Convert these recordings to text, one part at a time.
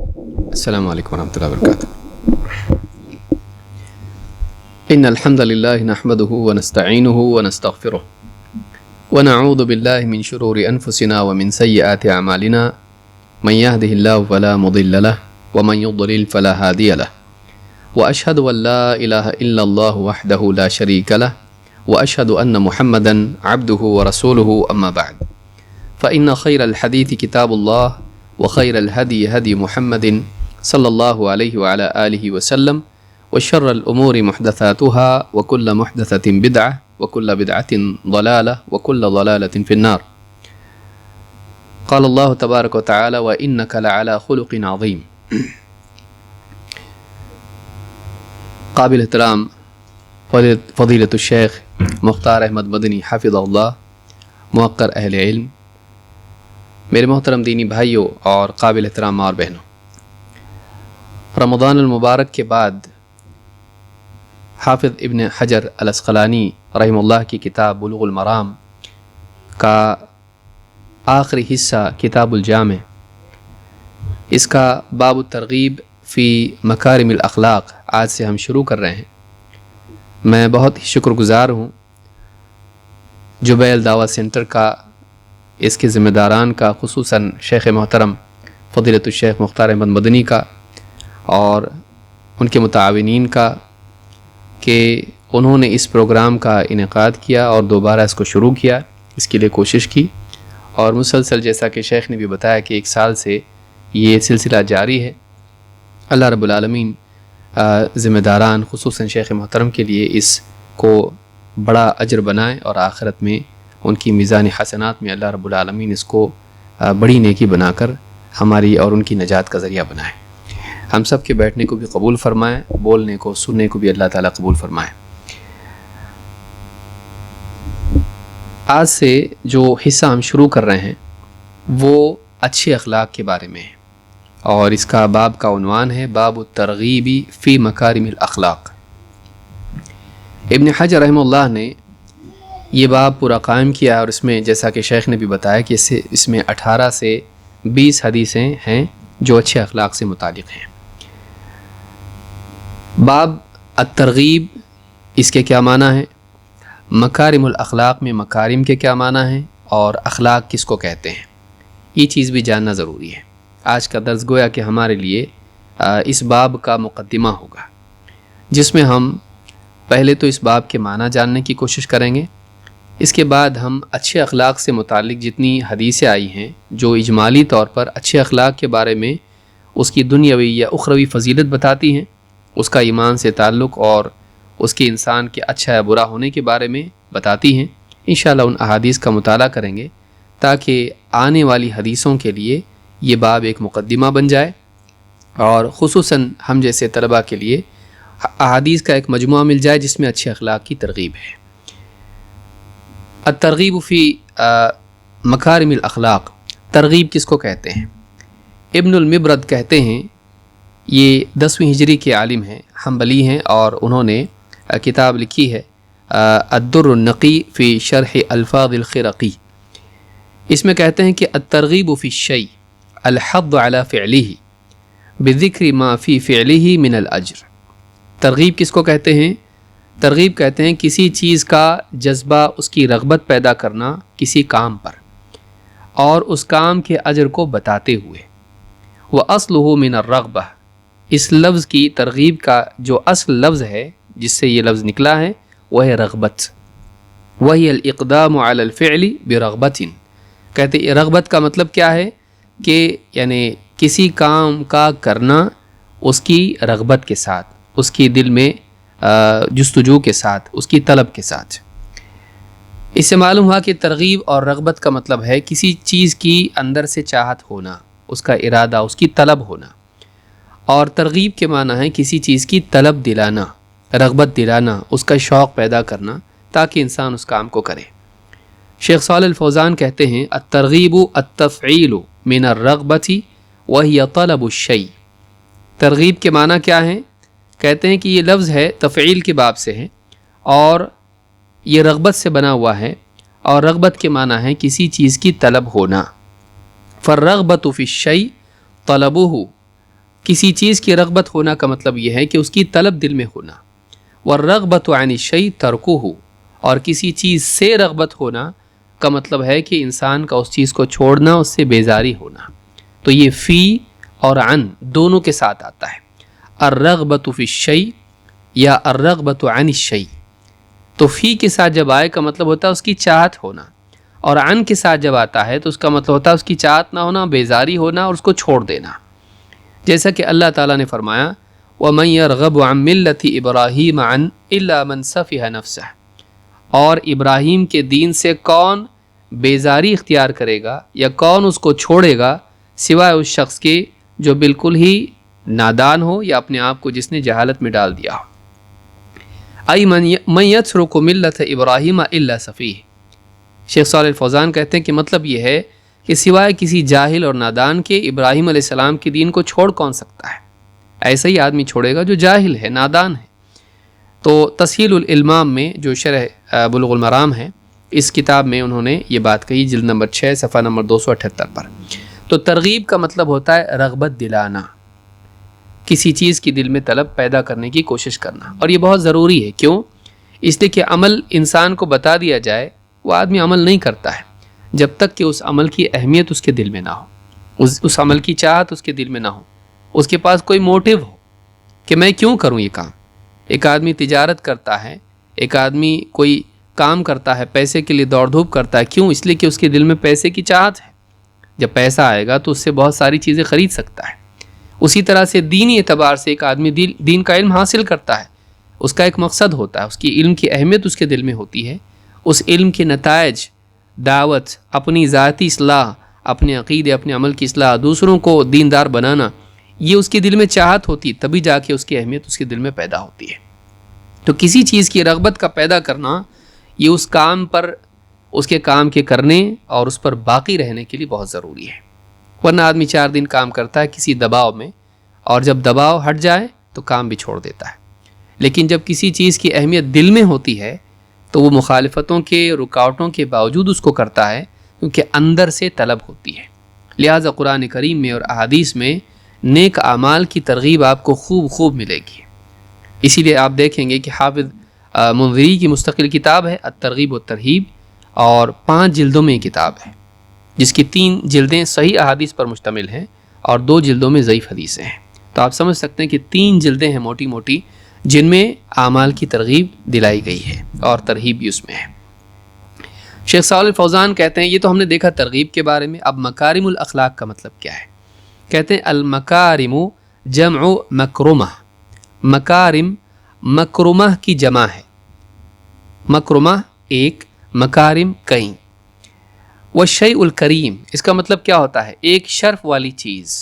السلام علیکم ورحمۃ اللہ وبرکاتہ۔ ان الحمد للہ نحمده ونستعینه ونستغفره ونعوذ باللہ من شرور انفسنا ومن سیئات اعمالنا من يهده الله فلا مضل له ومن يضلل فلا هادي له واشهد ان لا اله الا الله وحده لا شريك له واشهد ان محمدا عبده ورسوله اما بعد فان خير الحديث كتاب الله وخير الهدي هدي محمد صلی اللہ علیہ وعلی آلہ وسلم وشر الامور محدثاتها وكل محدثة بدعة وكل بدعة ضلالة وكل ضلالة في النار۔ قال اللہ تبارک وتعالی وإنك لعلى خلق عظیم۔ قابل احترام فضیلۃ الشیخ مختار احمد مدنی حفظہ اللہ، موقر اہل علم، میرے محترم دینی بھائیوں اور قابل احترام ماں اور بہنوں، رمضان المبارک کے بعد حافظ ابن حجر العسقلانی رحمہ اللہ کی کتاب بلوغ المرام کا آخری حصہ کتاب الجامع، اس کا باب الترغیب فی مکارم الاخلاق آج سے ہم شروع کر رہے ہیں۔ میں بہت ہی شکر گزار ہوں جبیل دعوت سینٹر کا، اس کے ذمہ داران کا، خصوصاً شیخ محترم فضیلۃ الشیخ مختار احمد مدنی کا اور ان کے متعاونین کا، کہ انہوں نے اس پروگرام کا انعقاد کیا اور دوبارہ اس کو شروع کیا، اس کے لیے کوشش کی، اور مسلسل جیسا کہ شیخ نے بھی بتایا کہ 1 سال سے یہ سلسلہ جاری ہے۔ اللہ رب العالمین ذمہ داران خصوصاً شیخ محترم کے لیے اس کو بڑا اجر بنائے اور آخرت میں ان کی میزان حسنات میں اللہ رب العالمین اس کو بڑی نیکی بنا کر ہماری اور ان کی نجات کا ذریعہ بنائے۔ ہم سب کے بیٹھنے کو بھی قبول فرمائے، بولنے کو سننے کو بھی اللہ تعالیٰ قبول فرمائے۔ آج سے جو حصہ ہم شروع کر رہے ہیں وہ اچھے اخلاق کے بارے میں ہے، اور اس کا باب کا عنوان ہے باب الترغیب فی مکارم الاخلاق۔ ابن حجر رحمہ اللہ نے یہ باب پورا قائم کیا، اور اس میں جیسا کہ شیخ نے بھی بتایا کہ اس میں 18 سے 20 حدیثیں ہیں جو اچھے اخلاق سے متعلق ہیں۔ باب الترغیب، اس کے کیا معنی ہیں، مکارم الاخلاق میں مکارم کے کیا معنی ہیں، اور اخلاق کس کو کہتے ہیں، یہ چیز بھی جاننا ضروری ہے۔ آج کا درس گویا کہ ہمارے لیے اس باب کا مقدمہ ہوگا، جس میں ہم پہلے تو اس باب کے معنی جاننے کی کوشش کریں گے، اس کے بعد ہم اچھے اخلاق سے متعلق جتنی حدیثیں آئی ہیں جو اجمالی طور پر اچھے اخلاق کے بارے میں اس کی دنیاوی یا اخروی فضیلت بتاتی ہیں، اس کا ایمان سے تعلق اور اس کے انسان کے اچھا یا برا ہونے کے بارے میں بتاتی ہیں، انشاءاللہ ان احادیث کا مطالعہ کریں گے تاکہ آنے والی حدیثوں کے لیے یہ باب ایک مقدمہ بن جائے، اور خصوصاً ہم جیسے طلباء کے لیے احادیث کا ایک مجموعہ مل جائے جس میں اچھے اخلاق کی ترغیب ہے۔ الترغیب فی مکارم الاخلاق، ترغیب کس کو کہتے ہیں؟ ابن المبرد کہتے ہیں، یہ 10ویں ہجری کے عالم ہیں، حنبلی ہیں، اور انہوں نے کتاب لکھی ہے الدر النقی فی شرح الفاظ الخرقی۔ اس میں کہتے ہیں کہ الترغیب فی الشیء الحض علی فعلہ بذکر ما فی فعلہ من الاجر۔ ترغیب کس کو کہتے ہیں؟ ترغیب کہتے ہیں کسی چیز کا جذبہ، اس کی رغبت پیدا کرنا کسی کام پر، اور اس کام کے اجر کو بتاتے ہوئے۔ وَأَصْلُهُ مِنَ الرَّغْبَةِ، اس لفظ کی ترغیب کا جو اصل لفظ ہے جس سے یہ لفظ نکلا ہے وہ ہے رغبت، وہی الاقدام علی الفعل برغبت۔ کہتے ہیں رغبت کا مطلب کیا ہے کہ یعنی کسی کام کا کرنا اس کی رغبت کے ساتھ، اس کی دل میں جستجو کے ساتھ، اس کی طلب کے ساتھ۔ اس سے معلوم ہوا کہ ترغیب اور رغبت کا مطلب ہے کسی چیز کی اندر سے چاہت ہونا، اس کا ارادہ، اس کی طلب ہونا، اور ترغیب کے معنی ہے کسی چیز کی طلب دلانا، رغبت دلانا، اس کا شوق پیدا کرنا تاکہ انسان اس کام کو کرے۔ شیخ صالح الفوزان کہتے ہیں الترغیب التفعیل من الرغبت وہی طلب الشیء۔ ترغیب کے معنی کیا ہیں؟ کہتے ہیں کہ یہ لفظ ہے تفعیل کے باب سے ہے، اور یہ رغبت سے بنا ہوا ہے، اور رغبت کے معنی ہے کسی چیز کی طلب ہونا۔ فالرغبۃ فی الشیء طلبہ کسی چیز کی رغبت ہونا کا مطلب یہ ہے کہ اس کی طلب دل میں ہونا، والرغبت عن الشیء ترکہ، اور کسی چیز سے رغبت ہونا کا مطلب ہے کہ انسان کا اس چیز کو چھوڑنا، اس سے بیزاری ہونا۔ تو یہ فی اور عن دونوں کے ساتھ آتا ہے، الرغبت فی الشیء یا الرغبت عن الشیء۔ تو فی کے ساتھ جب آئے کا مطلب ہوتا ہے اس کی چاہت ہونا، اور عن کے ساتھ جب آتا ہے تو اس کا مطلب ہوتا ہے اس کی چاہت نہ ہونا، بیزاری ہونا اور اس کو چھوڑ دینا۔ جیسا کہ اللہ تعالیٰ نے فرمایا وَمَن يَرْغَبُ عَن مِّلَّةِ إِبْرَاهِيمَ عَن إِلَّا مَن سَفِهَ نَفْسَهُ، اور ابراہیم کے دین سے کون بیزاری اختیار کرے گا یا کون اس کو چھوڑے گا سوائے اس شخص کے جو بالکل ہی نادان ہو یا اپنے آپ کو جس نے جہالت میں ڈال دیا ہو۔ اَيْ مَن يَتْرُكُ مِلَّةَ إِبْرَاهِيمَ إِلَّا سَفِيهٌ۔ شیخ صالح الفوزان کہتے ہیں کہ مطلب یہ ہے کہ سوائے کسی جاہل اور نادان کے ابراہیم علیہ السلام کے دین کو چھوڑ کون سکتا ہے؟ ایسا ہی آدمی چھوڑے گا جو جاہل ہے، نادان ہے۔ تو تسہیل الالمام میں جو شرح بلوغ المرام ہے، اس کتاب میں انہوں نے یہ بات کہی، جلد نمبر 6 صفحہ نمبر 278 پر۔ تو ترغیب کا مطلب ہوتا ہے رغبت دلانا، کسی چیز کی دل میں طلب پیدا کرنے کی کوشش کرنا، اور یہ بہت ضروری ہے۔ کیوں؟ اس لیے کہ عمل انسان کو بتا دیا جائے، وہ آدمی عمل نہیں کرتا ہے جب تک کہ اس عمل کی اہمیت اس کے دل میں نہ ہو، اس عمل کی چاہت اس کے دل میں نہ ہو، اس کے پاس کوئی موٹیو ہو کہ میں کیوں کروں یہ کام۔ ایک آدمی تجارت کرتا ہے، ایک آدمی کوئی کام کرتا ہے، پیسے کے لیے دوڑ دھوپ کرتا ہے، کیوں؟ اس لیے کہ اس کے دل میں پیسے کی چاہت ہے۔ جب پیسہ آئے گا تو اس سے بہت ساری چیزیں خرید سکتا ہے۔ اسی طرح سے دینی اعتبار سے ایک آدمی دین کا علم حاصل کرتا ہے، اس کا ایک مقصد ہوتا ہے، اس کی علم کی اہمیت اس کے دل میں ہوتی ہے، اس علم کے نتائج، دعوت، اپنی ذاتی اصلاح، اپنے عقیدے، اپنے عمل کی اصلاح، دوسروں کو دیندار بنانا، یہ اس کے دل میں چاہت ہوتی، تبھی جا کے اس کی اہمیت اس کے دل میں پیدا ہوتی ہے۔ تو کسی چیز کی رغبت کا پیدا کرنا یہ اس کام پر، اس کے کام کے کرنے اور اس پر باقی رہنے کے لیے بہت ضروری ہے۔ ورنہ آدمی 4 دن کام کرتا ہے کسی دباؤ میں، اور جب دباؤ ہٹ جائے تو کام بھی چھوڑ دیتا ہے۔ لیکن جب کسی چیز کی اہمیت دل میں ہوتی ہے تو وہ مخالفتوں کے، رکاوٹوں کے باوجود اس کو کرتا ہے، کیونکہ اندر سے طلب ہوتی ہے۔ لہٰذا قرآن کریم میں اور احادیث میں نیک اعمال کی ترغیب آپ کو خوب ملے گی۔ اسی لیے آپ دیکھیں گے کہ حافظ منذری کی مستقل کتاب ہے الترغیب والترہیب، اور 5 جلدوں میں یہ کتاب ہے، جس کی 3 جلدیں صحیح احادیث پر مشتمل ہیں اور 2 جلدوں میں ضعیف حدیثیں ہیں۔ تو آپ سمجھ سکتے ہیں کہ 3 جلدیں ہیں موٹی موٹی، جن میں اعمال کی ترغیب دلائی گئی ہے اور ترہیب بھی اس میں ہے۔ شیخ صالح الفوزان کہتے ہیں یہ تو ہم نے دیکھا ترغیب کے بارے میں، اب مکارم الاخلاق کا مطلب کیا ہے؟ کہتے ہیں المکارم جمع مکرمہ، مکارم مکرمہ کی جمع ہے، مکرمہ ایک، مکارم کئی۔ والشیء الکریم، اس کا مطلب کیا ہوتا ہے؟ ایک شرف والی چیز،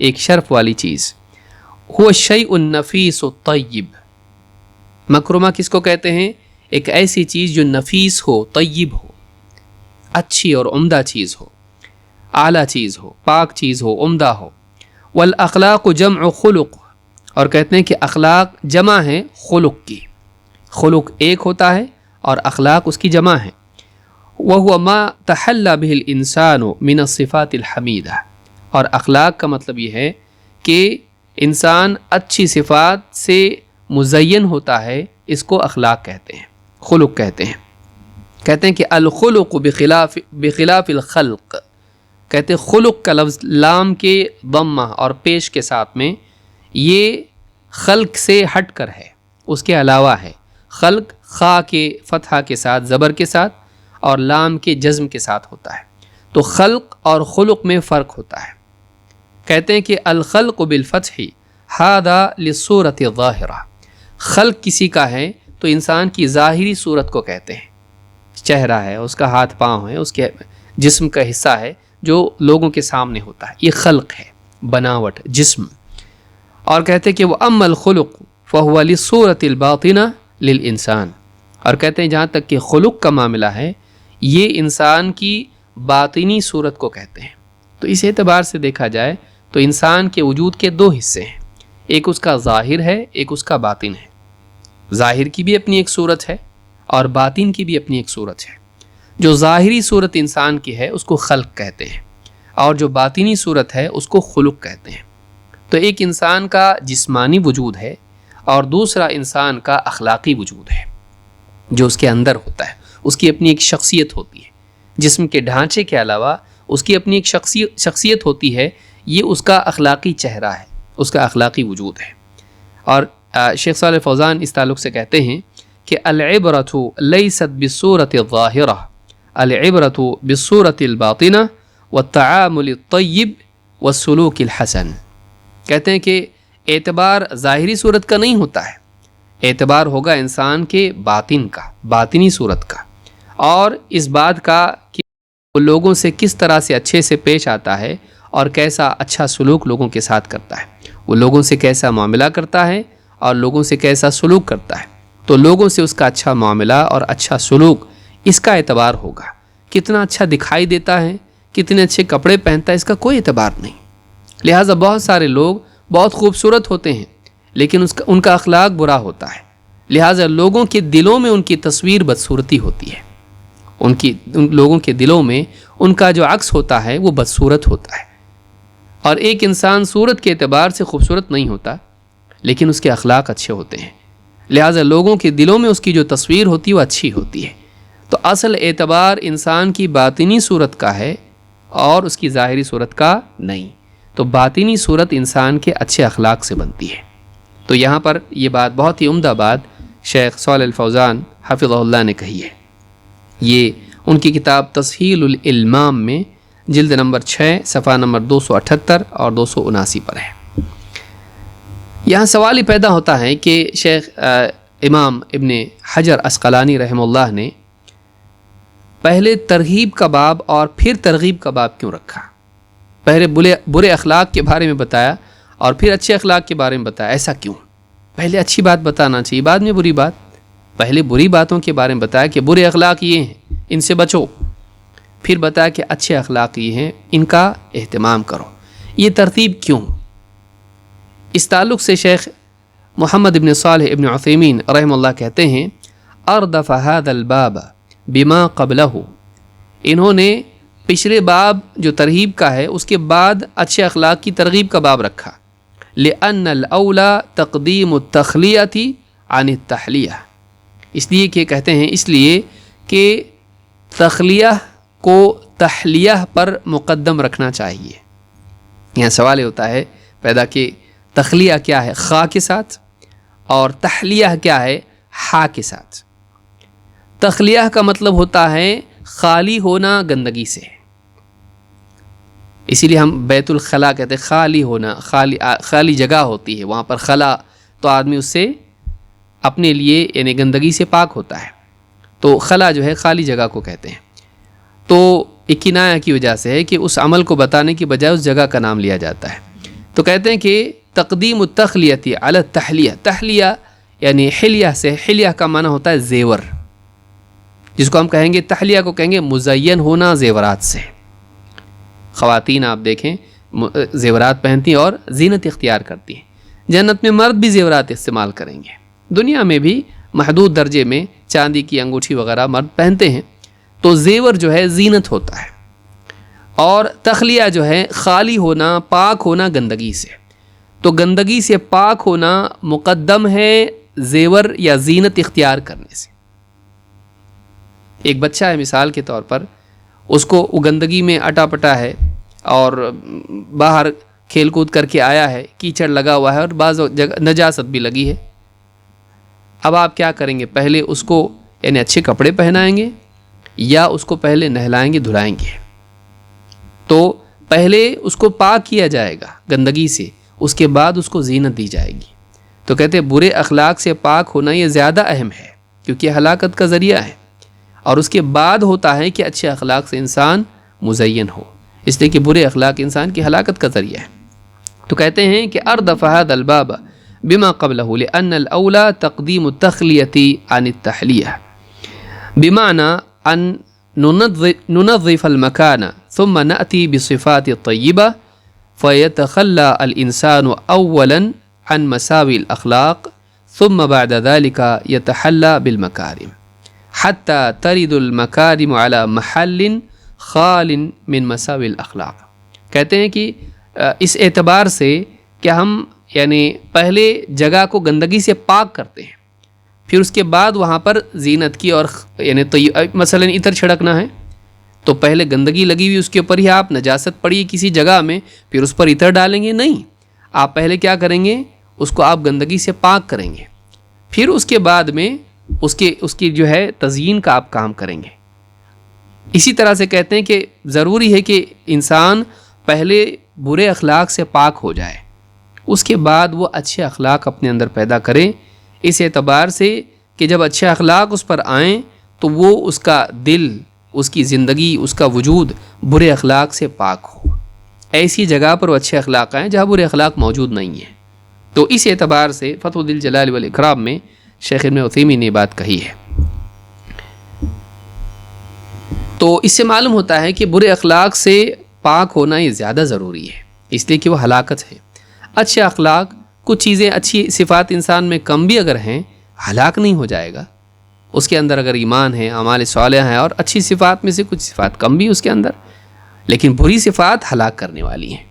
ایک شرف والی چیز۔ هو الشیء النفیس الطیب، مکرمہ کس کو کہتے ہیں؟ ایک ایسی چیز جو نفیس ہو، طیب ہو، اچھی اور عمدہ چیز ہو، اعلیٰ چیز ہو، پاک چیز ہو، عمدہ ہو۔ والاخلاق جمع خلق، اور کہتے ہیں کہ اخلاق جمع ہے خلق کی، خلق ایک ہوتا ہے اور اخلاق اس کی جمع ہے۔ وهو ما تحلى به الانسان من الصفات الحمیدہ، اور اخلاق کا مطلب یہ ہے کہ انسان اچھی صفات سے مزین ہوتا ہے، اس کو اخلاق کہتے ہیں، خلق کہتے ہیں۔ کہتے ہیں کہ الخلق بخلاف الخلق، کہتے ہیں خلق کا لفظ لام کے ضمہ اور پیش کے ساتھ میں یہ خلق سے ہٹ کر ہے، اس کے علاوہ ہے۔ خلق خا کے فتحہ کے ساتھ، زبر کے ساتھ، اور لام کے جزم کے ساتھ ہوتا ہے۔ تو خلق اور خلق میں فرق ہوتا ہے۔ کہتے ہیں کہ الخلق بالفتح ھذا للصورۃ الظاہرہ، خلق کسی کا ہے تو انسان کی ظاہری صورت کو کہتے ہیں، چہرہ ہے، اس کا ہاتھ پاؤں ہے، اس کے جسم کا حصہ ہے جو لوگوں کے سامنے ہوتا ہے، یہ خلق ہے، بناوٹ، جسم۔ اور کہتے ہیں کہ وہ اما الخلق فهو للصورۃ الباطنہ للانسان، اور کہتے ہیں جہاں تک کہ خلق کا معاملہ ہے یہ انسان کی باطنی صورت کو کہتے ہیں۔ تو اس اعتبار سے دیکھا جائے تو انسان کے وجود کے 2 حصے ہیں، ایک اس کا ظاہر ہے، ایک اس کا باطن ہے۔ ظاہر کی بھی اپنی ایک صورت ہے اور باطن کی بھی اپنی ایک صورت ہے۔ جو ظاہری صورت انسان کی ہے اس کو خلق کہتے ہیں، اور جو باطنی صورت ہے اس کو خلق کہتے ہیں۔ تو ایک انسان کا جسمانی وجود ہے اور دوسرا انسان کا اخلاقی وجود ہے جو اس کے اندر ہوتا ہے. اس کی اپنی ایک شخصیت ہوتی ہے. جسم کے ڈھانچے کے علاوہ اس کی اپنی ایک شخصیت ہوتی ہے. یہ اس کا اخلاقی چہرہ ہے, اس کا اخلاقی وجود ہے. اور شیخ صالح فوزان اس تعلق سے کہتے ہیں کہ العبرۃ لیست بالصورۃ الظاہرہ العبرۃ بالصورۃ الباطنہ والتعامل الطیب والسلوک الحسن. کہتے ہیں کہ اعتبار ظاہری صورت کا نہیں ہوتا ہے, اعتبار ہوگا انسان کے باطن کا, باطنی صورت کا, اور اس بات کا کہ وہ لوگوں سے کس طرح سے اچھے سے پیش آتا ہے اور کیسا اچھا سلوک لوگوں کے ساتھ کرتا ہے. وہ لوگوں سے کیسا معاملہ کرتا ہے اور لوگوں سے کیسا سلوک کرتا ہے. تو لوگوں سے اس کا اچھا معاملہ اور اچھا سلوک, اس کا اعتبار ہوگا. کتنا اچھا دکھائی دیتا ہے, کتنے اچھے کپڑے پہنتا ہے, اس کا کوئی اعتبار نہیں. لہٰذا بہت سارے لوگ بہت خوبصورت ہوتے ہیں لیکن ان کا اخلاق برا ہوتا ہے. لہٰذا لوگوں کے دلوں میں ان کی تصویر بدصورتی ہوتی ہے. ان لوگوں کے دلوں میں ان کا جو عکس ہوتا ہے وہ بدصورت ہوتا ہے. اور ایک انسان صورت کے اعتبار سے خوبصورت نہیں ہوتا لیکن اس کے اخلاق اچھے ہوتے ہیں. لہٰذا لوگوں کے دلوں میں اس کی جو تصویر ہوتی ہے وہ اچھی ہوتی ہے. تو اصل اعتبار انسان کی باطنی صورت کا ہے اور اس کی ظاہری صورت کا نہیں. تو باطنی صورت انسان کے اچھے اخلاق سے بنتی ہے. تو یہاں پر یہ بات بہت ہی عمدہ بات شیخ صالح الفوزان حفظہ اللہ نے کہی ہے. یہ ان کی کتاب تسہیل الالمام میں جلد نمبر 6 صفحہ نمبر 278 اور 279 پر ہے. یہاں سوال ہی پیدا ہوتا ہے کہ شیخ امام ابن حجر عسقلانی رحمہ اللہ نے پہلے ترغیب کا باب اور پھر ترغیب کا باب کیوں رکھا؟ پہلے برے اخلاق کے بارے میں بتایا اور پھر اچھے اخلاق کے بارے میں بتایا. ایسا کیوں؟ پہلے اچھی بات بتانا چاہیے, بعد میں بری بات. پہلے بری باتوں کے بارے میں بتایا کہ برے اخلاق یہ ہیں, ان سے بچو. پھر بتایا کہ اچھے اخلاق یہ ہیں, ان کا اہتمام کرو. یہ ترتیب کیوں؟ اس تعلق سے شیخ محمد ابن صالح ابن عثیمین رحمہ اللہ کہتے ہیں اردف هذا الباب بما قبلہ. انہوں نے پچھلے باب جو ترغیب کا ہے اس کے بعد اچھے اخلاق کی ترغیب کا باب رکھا. لأن الاولی تقدیم التخلیۃ عن التحلیہ. اس لیے کہ کہتے ہیں اس لیے کہ تخلیہ کو تحلیہ پر مقدم رکھنا چاہیے. یہاں سوال یہ ہوتا ہے پیدا کہ تخلیہ کیا ہے خا کے ساتھ اور تحلیہ کیا ہے ہا کے ساتھ. تخلیہ کا مطلب ہوتا ہے خالی ہونا گندگی سے, اسی لیے ہم بیت الخلا کہتے ہیں. خالی ہونا, خالی جگہ ہوتی ہے وہاں پر خلا, تو آدمی اس سے اپنے لیے یعنی گندگی سے پاک ہوتا ہے. تو خلا جو ہے خالی جگہ کو کہتے ہیں. تو ایک کنایہ کی وجہ سے ہے کہ اس عمل کو بتانے کی بجائے اس جگہ کا نام لیا جاتا ہے. تو کہتے ہیں کہ تقدیم التخلیۃ علی التحلیہ. تحلیہ یعنی حلیہ سے, حلیہ کا معنی ہوتا ہے زیور, جس کو ہم کہیں گے تحلیہ کو کہیں گے مزین ہونا زیورات سے. خواتین آپ دیکھیں زیورات پہنتی ہیں اور زینت اختیار کرتی ہیں. جنت میں مرد بھی زیورات استعمال کریں گے. دنیا میں بھی محدود درجے میں چاندی کی انگوٹھی وغیرہ مرد پہنتے ہیں. تو زیور جو ہے زینت ہوتا ہے. اور تخلیہ جو ہے خالی ہونا, پاک ہونا گندگی سے. تو گندگی سے پاک ہونا مقدم ہے زیور یا زینت اختیار کرنے سے. ایک بچہ ہے مثال کے طور پر, اس کو وہ گندگی میں اٹا پٹا ہے اور باہر کھیل کود کر کے آیا ہے, کیچڑ لگا ہوا ہے اور بعض جگہ نجاست بھی لگی ہے. اب آپ کیا کریں گے؟ پہلے اس کو یعنی اچھے کپڑے پہنائیں گے یا اس کو پہلے نہلائیں گے دھلائیں گے؟ تو پہلے اس کو پاک کیا جائے گا گندگی سے, اس کے بعد اس کو زینت دی جائے گی. تو کہتے ہیں برے اخلاق سے پاک ہونا یہ زیادہ اہم ہے کیونکہ ہلاکت کا ذریعہ ہے, اور اس کے بعد ہوتا ہے کہ اچھے اخلاق سے انسان مزین ہو, اس لیے کہ برے اخلاق انسان کی ہلاکت کا ذریعہ ہے. تو کہتے ہیں کہ اردف هذا الباب بما قبله لأن الأولى تقديم التخلية عن التحلية بمعنى أن ننظف المكان ثم نأتي بصفات الطيبة فيتخلى الإنسان أولا عن مساوي الأخلاق ثم بعد ذلك يتحلى بالمكارم حتى ترد المكارم على محل خال من مساوي الأخلاق. کہتے ہیں کہ اس اعتبار سے کہ ہم یعنی پہلے جگہ کو گندگی سے پاک کرتے ہیں، پھر اس کے بعد وہاں پر زینت کی اور یعنی مثلا عطر چھڑکنا ہے تو پہلے گندگی لگی ہوئی اس کے اوپر ہی آپ نجاست پڑی کسی جگہ میں پھر اس پر عطر ڈالیں گے؟ نہیں، آپ پہلے کیا کریں گے، اس کو آپ گندگی سے پاک کریں گے، پھر اس کے بعد میں اس کی جو ہے تزیین کا آپ کام کریں گے۔ اسی طرح سے کہتے ہیں کہ ضروری ہے کہ انسان پہلے برے اخلاق سے پاک ہو جائے، اس کے بعد وہ اچھے اخلاق اپنے اندر پیدا کرے، اس اعتبار سے کہ جب اچھے اخلاق اس پر آئیں تو وہ اس کا دل، اس کی زندگی، اس کا وجود برے اخلاق سے پاک ہو۔ ایسی جگہ پر وہ اچھے اخلاق آئیں جہاں برے اخلاق موجود نہیں ہیں۔ تو اس اعتبار سے فتح ذی الجلال والاکرام میں شیخ ابن عثیمین نے بات کہی ہے۔ تو اس سے معلوم ہوتا ہے کہ برے اخلاق سے پاک ہونا یہ زیادہ ضروری ہے، اس لیے کہ وہ ہلاکت ہے۔ اچھے اخلاق، کچھ چیزیں، اچھی صفات انسان میں کم بھی اگر ہیں، ہلاک نہیں ہو جائے گا۔ اس کے اندر اگر ایمان ہے، اعمال صالحہ ہیں اور اچھی صفات میں سے کچھ صفات کم بھی اس کے اندر، لیکن بری صفات ہلاک کرنے والی ہیں،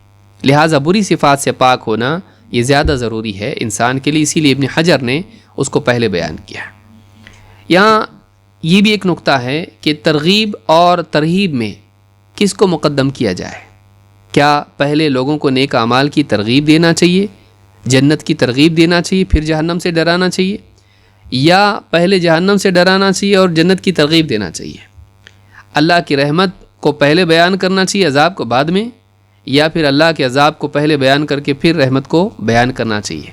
لہٰذا بری صفات سے پاک ہونا یہ زیادہ ضروری ہے انسان کے لیے، اسی لیے ابن حجر نے اس کو پہلے بیان کیا۔ یہاں یہ بھی ایک نقطہ ہے کہ ترغیب اور ترہیب میں کس کو مقدم کیا جائے؟ کیا پہلے لوگوں کو نیک اعمال کی ترغیب دینا چاہیے، جنت کی ترغیب دینا چاہیے، پھر جہنم سے ڈرانا چاہیے، یا پہلے جہنم سے ڈرانا چاہیے اور جنت کی ترغیب دینا چاہیے؟ اللہ کی رحمت کو پہلے بیان کرنا چاہیے، عذاب کو بعد میں، یا پھر اللہ کے عذاب کو پہلے بیان کر کے پھر رحمت کو بیان کرنا چاہیے؟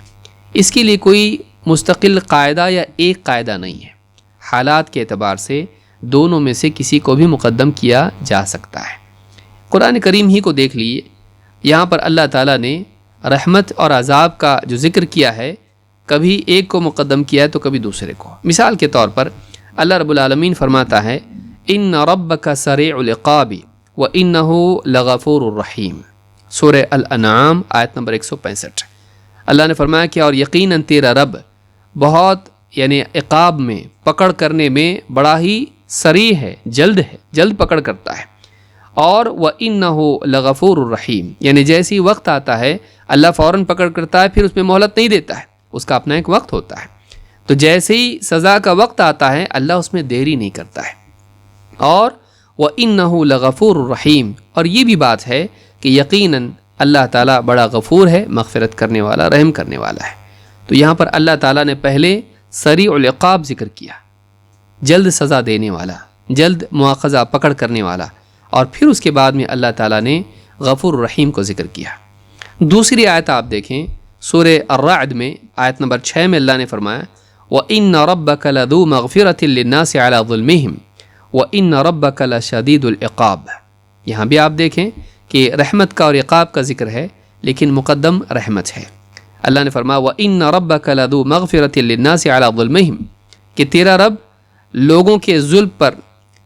اس کے لیے کوئی مستقل قاعدہ یا ایک قاعدہ نہیں ہے، حالات کے اعتبار سے دونوں میں سے کسی کو بھی مقدم کیا جا سکتا ہے۔ قرآن کریم ہی کو دیکھ لیجیے، یہاں پر اللہ تعالیٰ نے رحمت اور عذاب کا جو ذکر کیا ہے، کبھی ایک کو مقدم کیا ہے تو کبھی دوسرے کو۔ مثال کے طور پر اللہ رب العالمین فرماتا ہے ان ربک سریع العقاب وانہ لغفور الرحیم، سورہ الانعام آیت نمبر 165۔ اللہ نے فرمایا کہ اور یقیناً تیرا رب بہت یعنی عقاب میں، پکڑ کرنے میں بڑا ہی سریع ہے، جلد پکڑ کرتا ہے، اور وَإِنَّهُ لَغَفُورُ الرَّحِيمُ، یعنی جیسی وقت آتا ہے اللہ فوراً پکڑ کرتا ہے، پھر اس میں مہلت نہیں دیتا ہے، اس کا اپنا ایک وقت ہوتا ہے۔ تو جیسے ہی سزا کا وقت آتا ہے اللہ اس میں دیری نہیں کرتا ہے۔ اور وَإِنَّهُ لَغَفُورُ الرَّحِيمُ، اور یہ بھی بات ہے کہ یقیناً اللہ تعالیٰ بڑا غفور ہے، مغفرت کرنے والا، رحم کرنے والا ہے۔ تو یہاں پر اللہ تعالیٰ نے پہلے سریع العقاب ذکر کیا، جلد سزا دینے والا، جلد مواخذہ پکڑ کرنے والا، اور پھر اس کے بعد میں اللہ تعالیٰ نے غفور الرحیم کو ذکر کیا۔ دوسری آیت آپ دیکھیں سورہ الرعد میں آیت نمبر 6 میں اللہ نے فرمایا وَإِنَّ رَبَّكَ لَذُو مَغْفِرَةٍ لِلنَّاسِ عَلَى ظُلْمِهِمْ وَإِنَّ رَبَّكَ لَشَدِيدُ الْعِقَابِ۔ یہاں بھی آپ دیکھیں کہ رحمت کا اور عقاب کا ذکر ہے، لیکن مقدم رحمت ہے۔ اللہ نے فرمایا وَإِنَّ رَبَّكَ لَذُو مَغْفِرَةٍ لِلنَّاسِ عَلَى ظُلْمِهِمْ، کہ تیرا رب لوگوں کے ظلم پر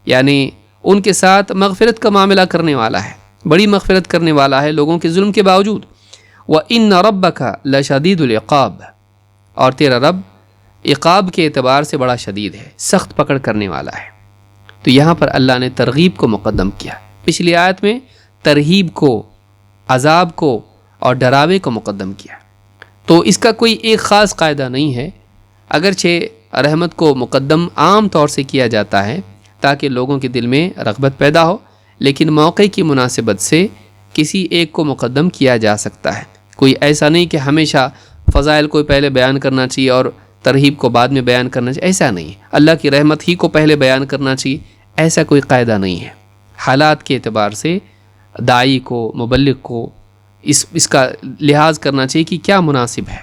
یعنی ان کے ساتھ مغفرت کا معاملہ کرنے والا ہے، بڑی مغفرت کرنے والا ہے لوگوں کے ظلم کے باوجود۔ وَإِنَّ رَبَّكَ لَشَدِيدُ الْعِقَابِ، اور تیرا رب عقاب کے اعتبار سے بڑا شدید ہے، سخت پکڑ کرنے والا ہے۔ تو یہاں پر اللہ نے ترغیب کو مقدم کیا، پچھلی آیت میں ترہیب کو، عذاب کو اور ڈراوے کو مقدم کیا۔ تو اس کا کوئی ایک خاص قاعدہ نہیں ہے، اگرچہ رحمت کو مقدم عام طور سے کیا جاتا ہے تاکہ لوگوں کے دل میں رغبت پیدا ہو، لیکن موقع کی مناسبت سے کسی ایک کو مقدم کیا جا سکتا ہے۔ کوئی ایسا نہیں کہ ہمیشہ فضائل کو پہلے بیان کرنا چاہیے اور ترہیب کو بعد میں بیان کرنا چاہیے، ایسا نہیں۔ اللہ کی رحمت ہی کو پہلے بیان کرنا چاہیے، ایسا کوئی قاعدہ نہیں ہے۔ حالات کے اعتبار سے داعی کو، مبلغ کو اس کا لحاظ کرنا چاہیے کہ کیا مناسب ہے،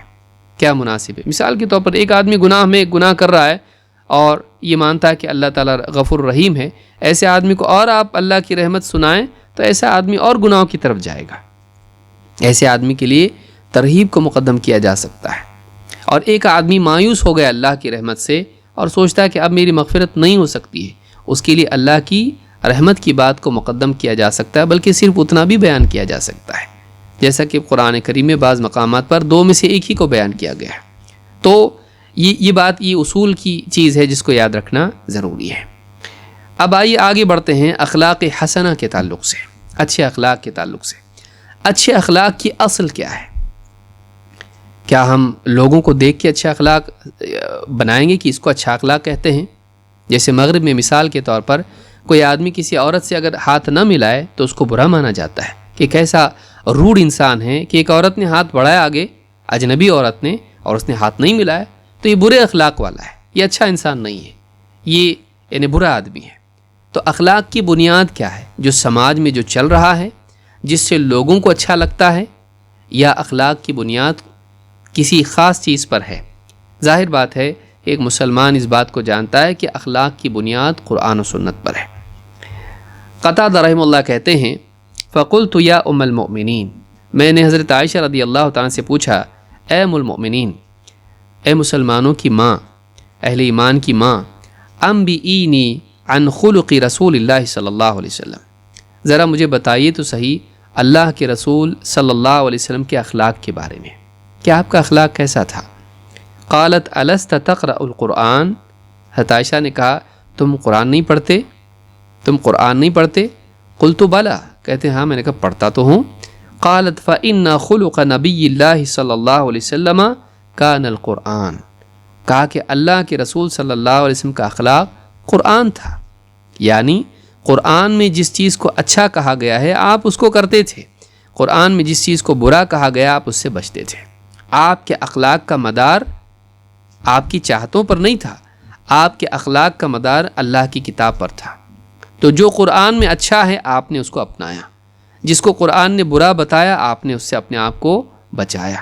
کیا مناسب ہے۔ مثال کے طور پر ایک آدمی گناہ میں گناہ کر رہا ہے اور یہ مانتا ہے کہ اللہ تعالیٰ غفور رحیم ہے، ایسے آدمی کو اور آپ اللہ کی رحمت سنائیں تو ایسا آدمی اور گناہوں کی طرف جائے گا۔ ایسے آدمی کے لیے ترہیب کو مقدم کیا جا سکتا ہے۔ اور ایک آدمی مایوس ہو گیا اللہ کی رحمت سے اور سوچتا ہے کہ اب میری مغفرت نہیں ہو سکتی ہے، اس کے لیے اللہ کی رحمت کی بات کو مقدم کیا جا سکتا ہے، بلکہ صرف اتنا بھی بیان کیا جا سکتا ہے جیسا کہ قرآن کریم میں بعض مقامات پر دو میں سے ایک ہی کو بیان کیا گیا ہے۔ تو یہ بات، یہ اصول کی چیز ہے جس کو یاد رکھنا ضروری ہے۔ اب آئیے آگے بڑھتے ہیں اخلاق حسنہ کے تعلق سے، اچھے اخلاق کے تعلق سے۔ اچھے اخلاق کی اصل کیا ہے؟ کیا ہم لوگوں کو دیکھ کے اچھا اخلاق بنائیں گے کہ اس کو اچھا اخلاق کہتے ہیں؟ جیسے مغرب میں مثال کے طور پر کوئی آدمی کسی عورت سے اگر ہاتھ نہ ملائے تو اس کو برا مانا جاتا ہے کہ کیسا روڈ انسان ہے کہ ایک عورت نے ہاتھ بڑھایا آگے، اجنبی عورت نے، اور اس نے ہاتھ نہیں ملایا، تو یہ برے اخلاق والا ہے، یہ اچھا انسان نہیں ہے، یہ یعنی برا آدمی ہے۔ تو اخلاق کی بنیاد کیا ہے؟ جو سماج میں جو چل رہا ہے، جس سے لوگوں کو اچھا لگتا ہے، یا اخلاق کی بنیاد کسی خاص چیز پر ہے؟ ظاہر بات ہے ایک مسلمان اس بات کو جانتا ہے کہ اخلاق کی بنیاد قرآن و سنت پر ہے۔ قتادہ رحمہ اللہ کہتے ہیں فقلت یا ام المؤمنین، میں نے حضرت عائشہ رضی اللہ تعالیٰ سے پوچھا، اے ام المؤمنین، اے مسلمانوں کی ماں، اہل ایمان کی ماں، انبئینی عن خلق رسول اللہ صلی اللہ علیہ وسلم، ذرا مجھے بتائیے تو صحیح اللہ کے رسول صلی اللہ علیہ وسلم کے اخلاق کے بارے میں، کہ آپ کا اخلاق کیسا تھا؟ قالت الست تقرأ القرآن، حضرت عائشہ نے کہا تم قرآن نہیں پڑھتے؟ تم قرآن نہیں پڑھتے؟ قلت بلا، کہتے ہیں ہاں میں نے کہا پڑھتا تو ہوں۔ قالت فإن خلق نبی اللہ صلی اللہ علیہ وسلم کان القرآن، کہا کہ اللہ کے رسول صلی اللہ علیہ وسلم کا اخلاق قرآن تھا، یعنی قرآن میں جس چیز کو اچھا کہا گیا ہے آپ اس کو کرتے تھے، قرآن میں جس چیز کو برا کہا گیا آپ اس سے بچتے تھے۔ آپ کے اخلاق کا مدار آپ کی چاہتوں پر نہیں تھا، آپ کے اخلاق کا مدار اللہ کی کتاب پر تھا۔ تو جو قرآن میں اچھا ہے آپ نے اس کو اپنایا، جس کو قرآن نے برا بتایا آپ نے اس سے اپنے آپ کو بچایا۔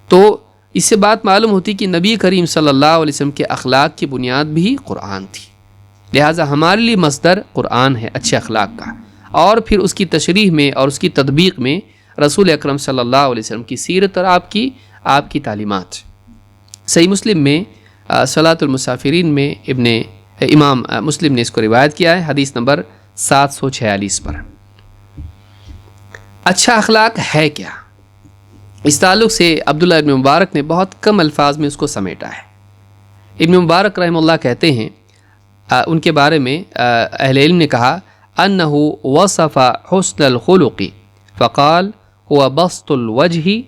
تو اس سے بات معلوم ہوتی کہ نبی کریم صلی اللہ علیہ وسلم کے اخلاق کی بنیاد بھی قرآن تھی، لہٰذا ہمارے لیے مصدر قرآن ہے اچھے اخلاق کا، اور پھر اس کی تشریح میں اور اس کی تطبیق میں رسول اکرم صلی اللہ علیہ وسلم کی سیرت اور آپ کی تعلیمات۔ صحیح مسلم میں صلاۃ المسافرین میں امام مسلم نے اس کو روایت کیا ہے، حدیث نمبر 746 پر۔ اچھا اخلاق ہے کیا؟ اس تعلق سے عبداللہ ابن مبارک نے بہت کم الفاظ میں اس کو سمیٹا ہے۔ ابن مبارک رحمہ اللہ کہتے ہیں ان کے بارے میں اہل علم نے کہا انہ وصف حسن الخلق فقال هو بسط الوجہ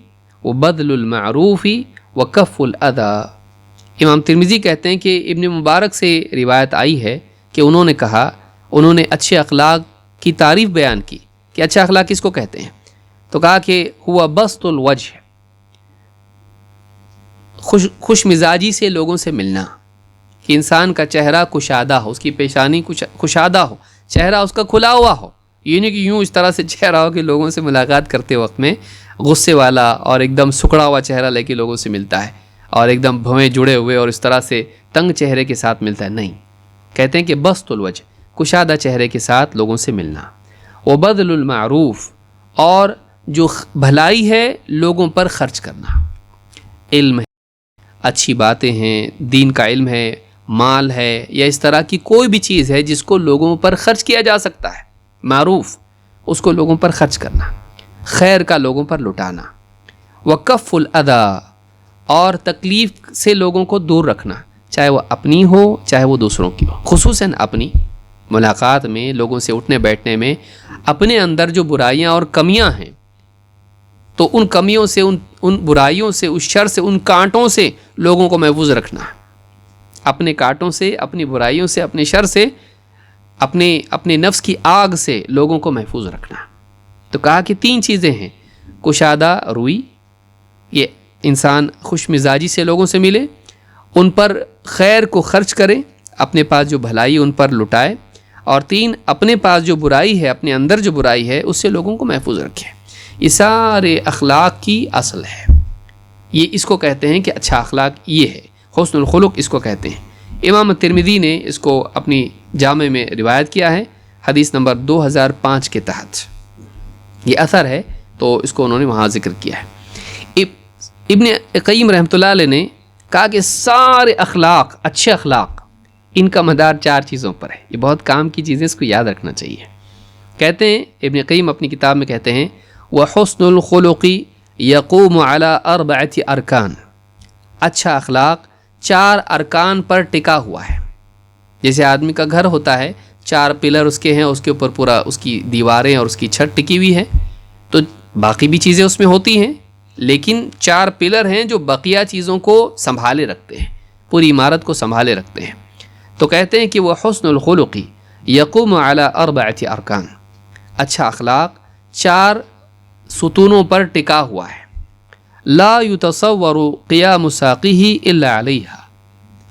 وبذل المعروف وکف الاذی۔ امام ترمذی کہتے ہیں کہ ابن مبارک سے روایت آئی ہے کہ انہوں نے کہا، انہوں نے اچھے اخلاق کی تعریف بیان کی کہ اچھا اخلاق کس کو کہتے ہیں، تو کہا کہ ہوا بسط الوجہ، خوش مزاجی سے لوگوں سے ملنا، کہ انسان کا چہرہ کشادہ ہو، اس کی پیشانی کشادہ ہو، چہرہ اس کا کھلا ہوا ہو، یہ نہیں کہ یوں اس طرح سے چہرہ ہو کہ لوگوں سے ملاقات کرتے وقت میں غصے والا اور ایک دم سکڑا ہوا چہرہ لے کے لوگوں سے ملتا ہے، اور ایک دم بھویں جڑے ہوئے اور اس طرح سے تنگ چہرے کے ساتھ ملتا ہے، نہیں، کہتے ہیں کہ بسط الوجہ، کشادہ چہرے کے ساتھ لوگوں سے ملنا، وبذل المعروف، اور جو بھلائی ہے لوگوں پر خرچ کرنا، علم ہے، اچھی باتیں ہیں، دین کا علم ہے، مال ہے، یا اس طرح کی کوئی بھی چیز ہے جس کو لوگوں پر خرچ کیا جا سکتا ہے، معروف، اس کو لوگوں پر خرچ کرنا، خیر کا لوگوں پر لٹانا، وکف الاذی، اور تکلیف سے لوگوں کو دور رکھنا، چاہے وہ اپنی ہو چاہے وہ دوسروں کی ہو، خصوصاً اپنی ملاقات میں، لوگوں سے اٹھنے بیٹھنے میں اپنے اندر جو برائیاں اور کمیاں ہیں تو ان کمیوں سے، ان برائیوں سے، اس شر سے، ان کانٹوں سے لوگوں کو محفوظ رکھنا، اپنے کانٹوں سے، اپنی برائیوں سے، اپنے شر سے، اپنے نفس کی آگ سے لوگوں کو محفوظ رکھنا۔ تو کہا کہ 3 چیزیں ہیں، کشادہ روی، یہ انسان خوش مزاجی سے لوگوں سے ملے، ان پر خیر کو خرچ کرے، اپنے پاس جو بھلائی ان پر لٹائے، اور 3 اپنے پاس جو برائی ہے، اپنے اندر جو برائی ہے اس سے لوگوں کو محفوظ رکھے۔ یہ سارے اخلاق کی اصل ہے، یہ اس کو کہتے ہیں کہ اچھا اخلاق یہ ہے، حسن الخلق اس کو کہتے ہیں۔ امام ترمذی نے اس کو اپنی جامع میں روایت کیا ہے، حدیث نمبر 2005 کے تحت یہ اثر ہے، تو اس کو انہوں نے وہاں ذکر کیا ہے۔ ابن قیم رحمۃ اللہ علیہ نے کہا کہ سارے اخلاق، اچھے اخلاق، ان کا مدار 4 چیزوں پر ہے، یہ بہت کام کی چیزیں، اس کو یاد رکھنا چاہیے۔ کہتے ہیں ابن قیم اپنی کتاب میں کہتے ہیں وَحُسْنُ الْخُلُقِ يَقُومُ عَلَىٰ 4 أَرْكَانٍ، اچھا اخلاق 4 ارکان پر ٹکا ہوا ہے۔ جیسے آدمی کا گھر ہوتا ہے، 4 پلر اس کے ہیں، اس کے اوپر پورا اس کی دیواریں اور اس کی چھت ٹکی ہوئی ہے، تو باقی بھی چیزیں اس میں ہوتی ہیں، لیکن 4 پلر ہیں جو بقیہ چیزوں کو سنبھالے رکھتے ہیں، پوری عمارت کو سنبھالے رکھتے ہیں. تو کہتے ہیں کہ وہ حسن الخلق یقوم علی 4 ارکان، اچھا اخلاق 4 ستونوں پر ٹکا ہوا ہے. لا یتصور قیام ساقیہ الا علیہا،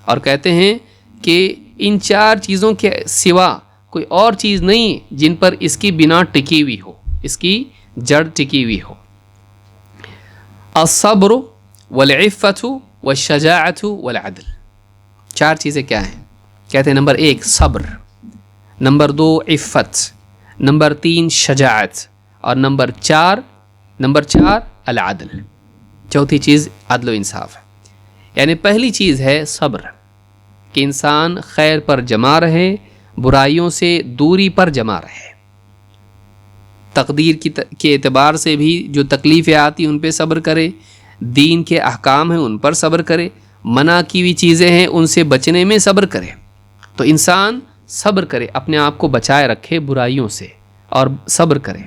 اور کہتے ہیں کہ ان 4 چیزوں کے سوا کوئی اور چیز نہیں جن پر اس کی بنا ٹکی ہوئی ہو، اس کی جڑ ٹکی ہوئی ہو. الصبر والعفت والشجاعت والعدل. 4 چیزیں کیا ہیں؟ کہتے ہیں نمبر 1 صبر، نمبر 2 عفت، نمبر 3 شجاعت، اور نمبر 4 العدل. چوتھی چیز عدل و انصاف ہے. یعنی پہلی چیز ہے صبر، کہ انسان خیر پر جمع رہے، برائیوں سے دوری پر جمع رہے. تقدیر کے اعتبار سے بھی جو تکلیفیں آتی ان پہ صبر کرے، دین کے احکام ہیں ان پر صبر کرے، منع کی ہوئی چیزیں ہیں ان سے بچنے میں صبر کرے. تو انسان صبر کرے، اپنے آپ کو بچائے رکھے برائیوں سے، اور صبر کرے،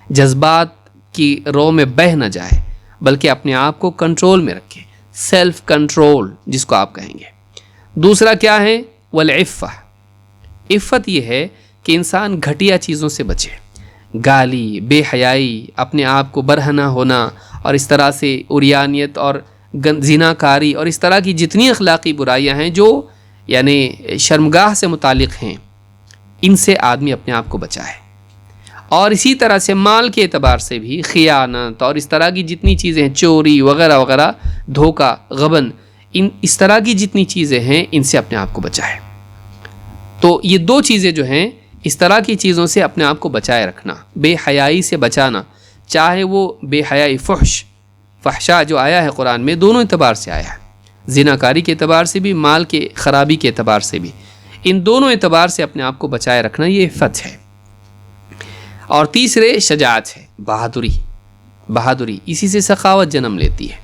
جذبات کی رو میں بہہ نہ جائے بلکہ اپنے آپ کو کنٹرول میں رکھے، سیلف کنٹرول جس کو آپ کہیں گے. دوسرا کیا ہے؟ والعفہ. عفت یہ ہے کہ انسان گھٹیا چیزوں سے بچے، گالی، بے حیائی، اپنے آپ کو برہنہ ہونا، اور اس طرح سے عریانیت اور زناکاری اور اس طرح کی جتنی اخلاقی برائیاں ہیں جو یعنی شرمگاہ سے متعلق ہیں، ان سے آدمی اپنے آپ کو بچائے. اور اسی طرح سے مال کے اعتبار سے بھی خیانت اور اس طرح کی جتنی چیزیں ہیں، چوری وغیرہ وغیرہ، دھوکہ، غبن، اس طرح کی جتنی چیزیں ہیں ان سے اپنے آپ کو بچائے. تو یہ 2 چیزیں جو ہیں، اس طرح کی چیزوں سے اپنے آپ کو بچائے رکھنا، بے حیائی سے بچانا، چاہے وہ بے حیائی فحشا جو آیا ہے قرآن میں، دونوں اعتبار سے آیا ہے، زناکاری کے اعتبار سے بھی، مال کے خرابی کے اعتبار سے بھی، ان دونوں اعتبار سے اپنے آپ کو بچائے رکھنا یہ عفت ہے. اور تیسرے شجاعت ہے، بہادری، اسی سے سخاوت جنم لیتی ہے.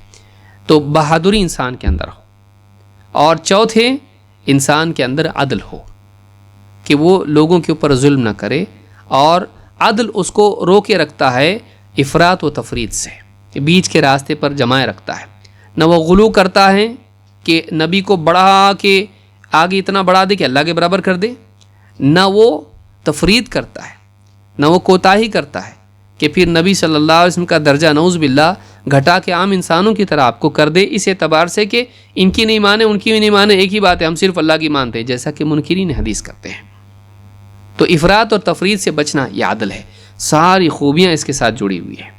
تو بہادری انسان کے اندر ہو. اور چوتھے، انسان کے اندر عدل ہو، کہ وہ لوگوں کے اوپر ظلم نہ کرے، اور عدل اس کو روکے رکھتا ہے افراط و تفریط سے، کہ بیچ کے راستے پر جمائے رکھتا ہے. نہ وہ غلو کرتا ہے کہ نبی کو بڑھا کے آگے اتنا بڑھا دے کہ اللہ کے برابر کر دے، نہ وہ تفریط کرتا ہے، نہ وہ کوتاہی کرتا ہے کہ پھر نبی صلی اللہ علیہ وسلم کا درجہ نعوذ باللہ گھٹا کے عام انسانوں کی طرح آپ کو کر دے، اس اعتبار سے کہ ان کی نہیں مانے، ان کی بھی نہیں مانے، ایک ہی بات ہے، ہم صرف اللہ کی مانتے ہیں، جیسا کہ منکرین حدیث کرتے ہیں. تو افراط اور تفریط سے بچنا یہ عدل ہے. ساری خوبیاں اس کے ساتھ جڑی ہوئی ہیں.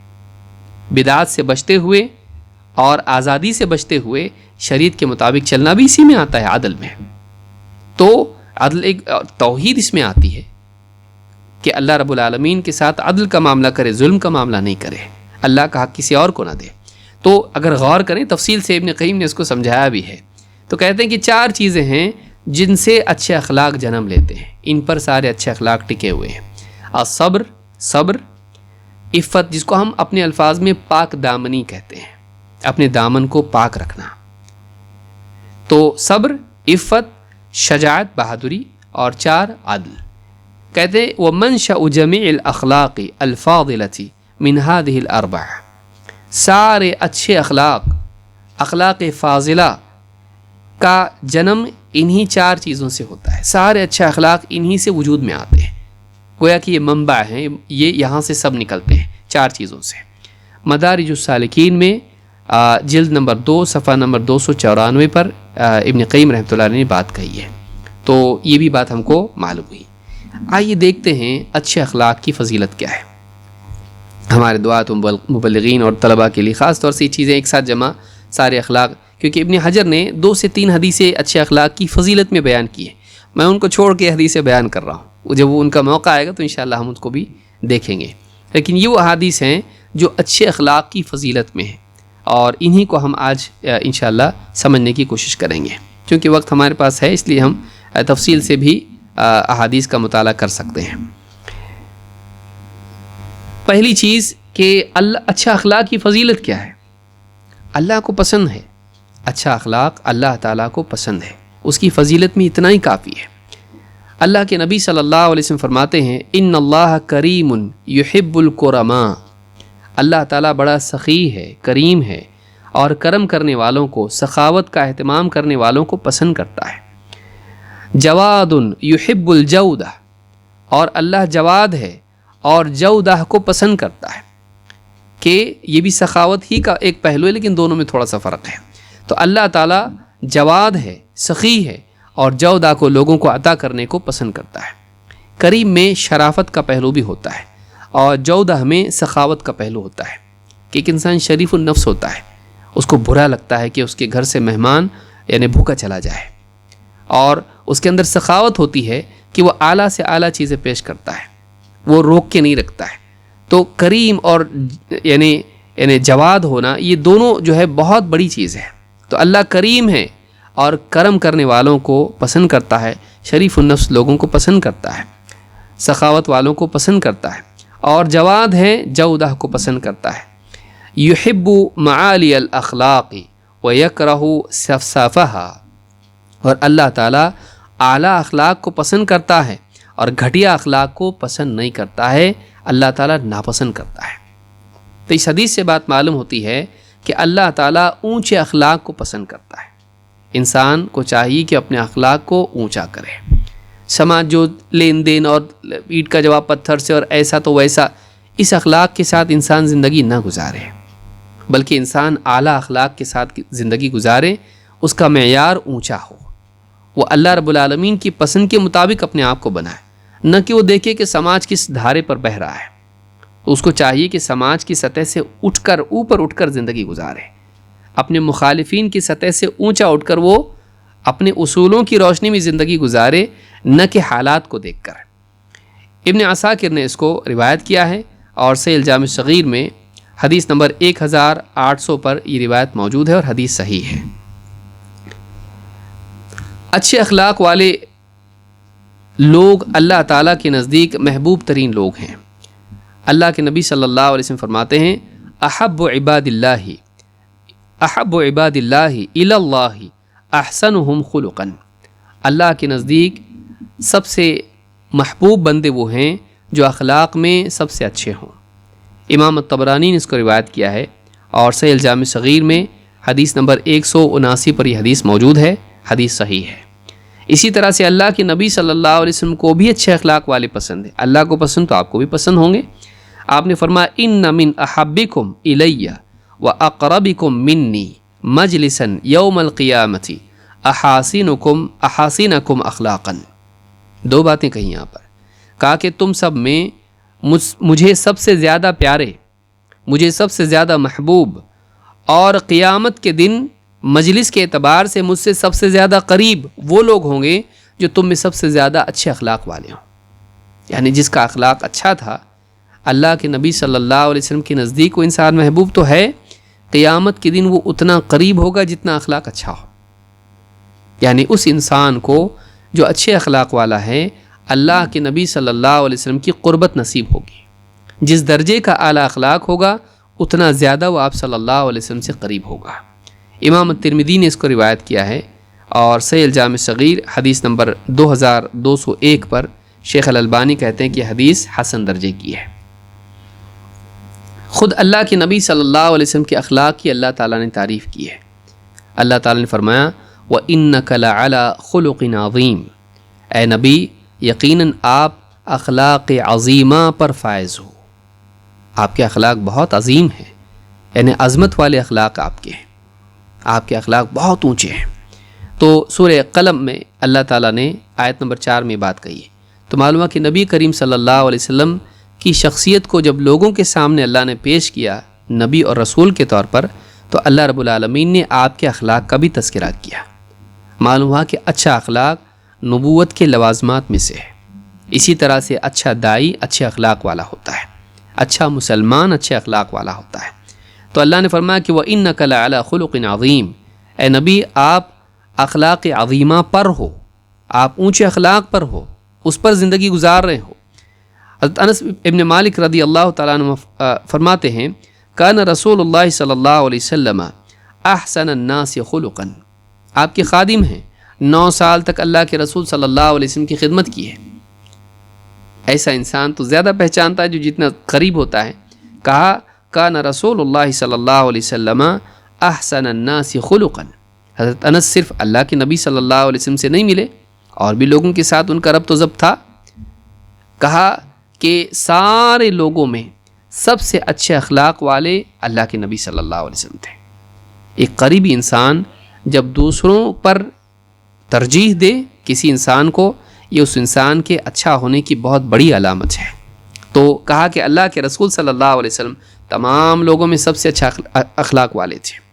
بدعات سے بچتے ہوئے اور آزادی سے بچتے ہوئے شریعت کے مطابق چلنا بھی اسی میں آتا ہے، عدل میں. تو عدل ایک توحید اس میں آتی ہے کہ اللہ رب العالمین کے ساتھ عدل کا معاملہ کرے، ظلم کا معاملہ نہیں کرے، اللہ کا حق کسی اور کو نہ دے. تو اگر غور کریں تفصیل سے ابن قیم نے اس کو سمجھایا بھی ہے. تو کہتے ہیں کہ 4 چیزیں ہیں جن سے اچھے اخلاق جنم لیتے ہیں، ان پر سارے اچھے اخلاق ٹکے ہوئے ہیں. صبر، عفت جس کو ہم اپنے الفاظ میں پاک دامنی کہتے ہیں، اپنے دامن کو پاک رکھنا. تو صبر، عفت، شجاعت، بہادری، اور 4 عدل. کہتے ہیں وَمَنْشَأُ جَمِيعِ الْأَخْلَاقِ الْفَاضِلَةِ مِنْ هَذِهِ الْأَرْبَعِ. سارے اچھے اخلاق فاضلہ کا جنم انہی 4 چیزوں سے ہوتا ہے. سارے اچھے اخلاق انہی سے وجود میں آتے ہیں، گویا کہ یہ منبع ہیں، یہ یہاں سے سب نکلتے ہیں 4 چیزوں سے. مدارج السالکین میں جلد نمبر 2 صفحہ نمبر 294 پر ابن قیم رحمۃ اللہ علیہ نے بات کہی ہے. تو یہ بھی بات ہم کو معلوم ہوئی. آئیے دیکھتے ہیں اچھے اخلاق کی فضیلت کیا ہے. ہمارے دعات مبلغین اور طلباء کے لیے خاص طور سے یہ چیزیں ایک ساتھ جمع، سارے اخلاق، کیونکہ ابن حجر نے 2 سے 3 حدیثیں اچھے اخلاق کی فضیلت میں بیان کی ہیں. میں ان کو چھوڑ کے حدیثیں بیان کر رہا ہوں، جب وہ ان کا موقع آئے گا تو انشاءاللہ ہم اس کو بھی دیکھیں گے. لیکن یہ وہ احادیث ہیں جو اچھے اخلاق کی فضیلت میں ہیں، اور انہی کو ہم آج انشاءاللہ سمجھنے کی کوشش کریں گے. چونکہ وقت ہمارے پاس ہے اس لیے ہم تفصیل سے بھی احادیث کا مطالعہ کر سکتے ہیں. پہلی چیز کہ اچھا اخلاق کی فضیلت کیا ہے. اللہ کو پسند ہے اچھا اخلاق، اللہ تعالیٰ کو پسند ہے، اس کی فضیلت میں اتنا ہی کافی ہے. اللہ کے نبی صلی اللہ علیہ وسلم فرماتے ہیں ان اللہ کریم یحب الکرماء. اللہ تعالیٰ بڑا سخی ہے، کریم ہے، اور کرم کرنے والوں کو، سخاوت کا اہتمام کرنے والوں کو پسند کرتا ہے۔ جواد یحب الجودہ، اور اللہ جواد ہے اور جودہ کو پسند کرتا ہے، کہ یہ بھی سخاوت ہی کا ایک پہلو ہے لیکن دونوں میں تھوڑا سا فرق ہے۔ تو اللہ تعالیٰ جواد ہے، سخی ہے، اور جودہ کو لوگوں کو عطا کرنے کو پسند کرتا ہے۔ کریم میں شرافت کا پہلو بھی ہوتا ہے، اور جودہ میں سخاوت کا پہلو ہوتا ہے، کہ ایک انسان شریف النفس ہوتا ہے، اس کو برا لگتا ہے کہ اس کے گھر سے مہمان یعنی بھوکا چلا جائے، اور اس کے اندر سخاوت ہوتی ہے کہ وہ اعلیٰ سے اعلیٰ چیزیں پیش کرتا ہے، وہ روک کے نہیں رکھتا ہے۔ تو کریم اور یعنی جواد ہونا، یہ دونوں جو ہے بہت بڑی چیز ہے۔ تو اللہ کریم ہے اور کرم کرنے والوں کو پسند کرتا ہے، شریف النفس لوگوں کو پسند کرتا ہے، سخاوت والوں کو پسند کرتا ہے، اور جواد ہے، جودہ کو پسند کرتا ہے۔ یحب معالی الاخلاق ویکرہ سفسافہا، اور اللہ تعالیٰ اعلیٰ اخلاق کو پسند کرتا ہے اور گھٹیا اخلاق کو پسند نہیں کرتا ہے، اللہ تعالیٰ ناپسند کرتا ہے۔ تو اس حدیث سے بات معلوم ہوتی ہے کہ اللہ تعالیٰ اونچے اخلاق کو پسند کرتا ہے۔ انسان کو چاہیے کہ اپنے اخلاق کو اونچا کرے۔ سماج جو لین دین اور اینٹ کا جواب پتھر سے اور ایسا تو ویسا، اس اخلاق کے ساتھ انسان زندگی نہ گزارے، بلکہ انسان اعلیٰ اخلاق کے ساتھ زندگی گزارے، اس کا معیار اونچا ہو، وہ اللہ رب العالمین کی پسند کے مطابق اپنے آپ کو بنائے، نہ کہ وہ دیکھے کہ سماج کس دھارے پر بہہ رہا ہے۔ اس کو چاہیے کہ سماج کی سطح سے اوپر اٹھ کر زندگی گزارے، اپنے مخالفین کی سطح سے اونچا اٹھ کر وہ اپنے اصولوں کی روشنی میں زندگی گزارے، نہ کہ حالات کو دیکھ کر۔ ابن عساکر نے اس کو روایت کیا ہے، اور صحیح الجامع الصغیر میں حدیث نمبر 1800 پر یہ روایت موجود ہے، اور حدیث صحیح ہے۔ اچھے اخلاق والے لوگ اللہ تعالیٰ کے نزدیک محبوب ترین لوگ ہیں۔ اللہ کے نبی صلی اللہ علیہ وسلم فرماتے ہیں، احب عباد اللہ الی اللہ احسنہم خلقا، اللہ کے نزدیک سب سے محبوب بندے وہ ہیں جو اخلاق میں سب سے اچھے ہوں۔ امام الطبرانی نے اس کو روایت کیا ہے، اور صحیح الجامع صغیر میں حدیث نمبر 179 پر یہ حدیث موجود ہے، حدیث صحیح ہے۔ اسی طرح سے اللہ کے نبی صلی اللہ علیہ وسلم کو بھی اچھے اخلاق والے پسند ہیں۔ اللہ کو پسند تو آپ کو بھی پسند ہوں گے۔ آپ نے فرمایا، ان من احبکم الی واقربکم منی مجلسا یوم القیامۃ احاسنکم اخلاقا۔ دو باتیں کہیں یہاں پر، کہا کہ تم سب میں مجھے سب سے زیادہ پیارے، مجھے سب سے زیادہ محبوب، اور قیامت کے دن مجلس کے اعتبار سے مجھ سے سب سے زیادہ قریب وہ لوگ ہوں گے جو تم میں سب سے زیادہ اچھے اخلاق والے ہوں۔ یعنی جس کا اخلاق اچھا تھا، اللہ کے نبی صلی اللہ علیہ وسلم کے نزدیک وہ انسان محبوب تو ہے، قیامت کے دن وہ اتنا قریب ہوگا جتنا اخلاق اچھا ہو۔ یعنی اس انسان کو جو اچھے اخلاق والا ہے، اللہ کے نبی صلی اللہ علیہ وسلم کی قربت نصیب ہوگی۔ جس درجے کا اعلیٰ اخلاق ہوگا، اتنا زیادہ وہ آپ صلی اللہ علیہ وسلم سے قریب ہوگا۔ امام الترمذی نے اس کو روایت کیا ہے، اور صحیح الجامع صغیر حدیث نمبر 2201 پر شیخ الالبانی کہتے ہیں کہ یہ حدیث حسن درجے کی ہے۔ خود اللہ کے نبی صلی اللہ علیہ وسلم کے اخلاق کی اللہ تعالیٰ نے تعریف کی ہے۔ اللہ تعالیٰ نے فرمایا، وَإِنَّكَ لَعَلَىٰ خُلُقٍ عَظِيمٍ، اے نبی یقیناً آپ اخلاق عظیمہ پر فائز ہو، آپ کے اخلاق بہت عظیم ہیں، یعنی عظمت والے اخلاق آپ کے ہیں، آپ کے اخلاق بہت اونچے ہیں۔ تو سورہ قلم میں اللہ تعالیٰ نے آیت نمبر 4 میں بات کہی ہے، تو معلوم ہے کہ نبی کریم صلی اللہ علیہ وسلم کی شخصیت کو جب لوگوں کے سامنے اللہ نے پیش کیا نبی اور رسول کے طور پر، تو اللہ رب العالمین نے آپ کے اخلاق کا بھی تذکرہ کیا۔ معلوم ہوا کہ اچھا اخلاق نبوت کے لوازمات میں سے ہے۔ اسی طرح سے اچھا داعی اچھے اخلاق والا ہوتا ہے، اچھا مسلمان اچھے اخلاق والا ہوتا ہے۔ تو اللہ نے فرمایا کہ وَإِنَّكَ لَعَلَىٰ خُلُقٍ عَظِيمٍ، اے نبی آپ اخلاق عظیمہ پر ہو، آپ اونچے اخلاق پر ہو، اس پر زندگی گزار رہے ہو۔ حضرت انس ابن مالک رضی اللہ تعالیٰ عنہ فرماتے ہیں، کان رسول اللہ صلی اللہ علیہ وسلم احسن الناس خلقا، آپ کے خادم ہیں، 9 سال تک اللہ کے رسول صلی اللہ علیہ وسلم کی خدمت کی ہے۔ ایسا انسان تو زیادہ پہچانتا ہے جو جتنا قریب ہوتا ہے۔ کہا کان رسول اللہ صلی اللہ علیہ وسلم احسن الناس خلقا. حضرت انس صرف اللہ کے نبی صلی اللہ علیہ وسلم سے نہیں ملے، اور بھی لوگوں کے ساتھ ان کا ربط و ضبط تھا. کہا کہ سارے لوگوں میں سب سے اچھے اخلاق والے اللہ کے نبی صلی اللہ علیہ وسلم تھے. ایک قریبی انسان جب دوسروں پر ترجیح دے کسی انسان کو، یہ اس انسان کے اچھا ہونے کی بہت بڑی علامت ہے. تو کہا کہ اللہ کے رسول صلی اللہ علیہ وسلم تمام لوگوں میں سب سے اچھا اخلاق والے تھے.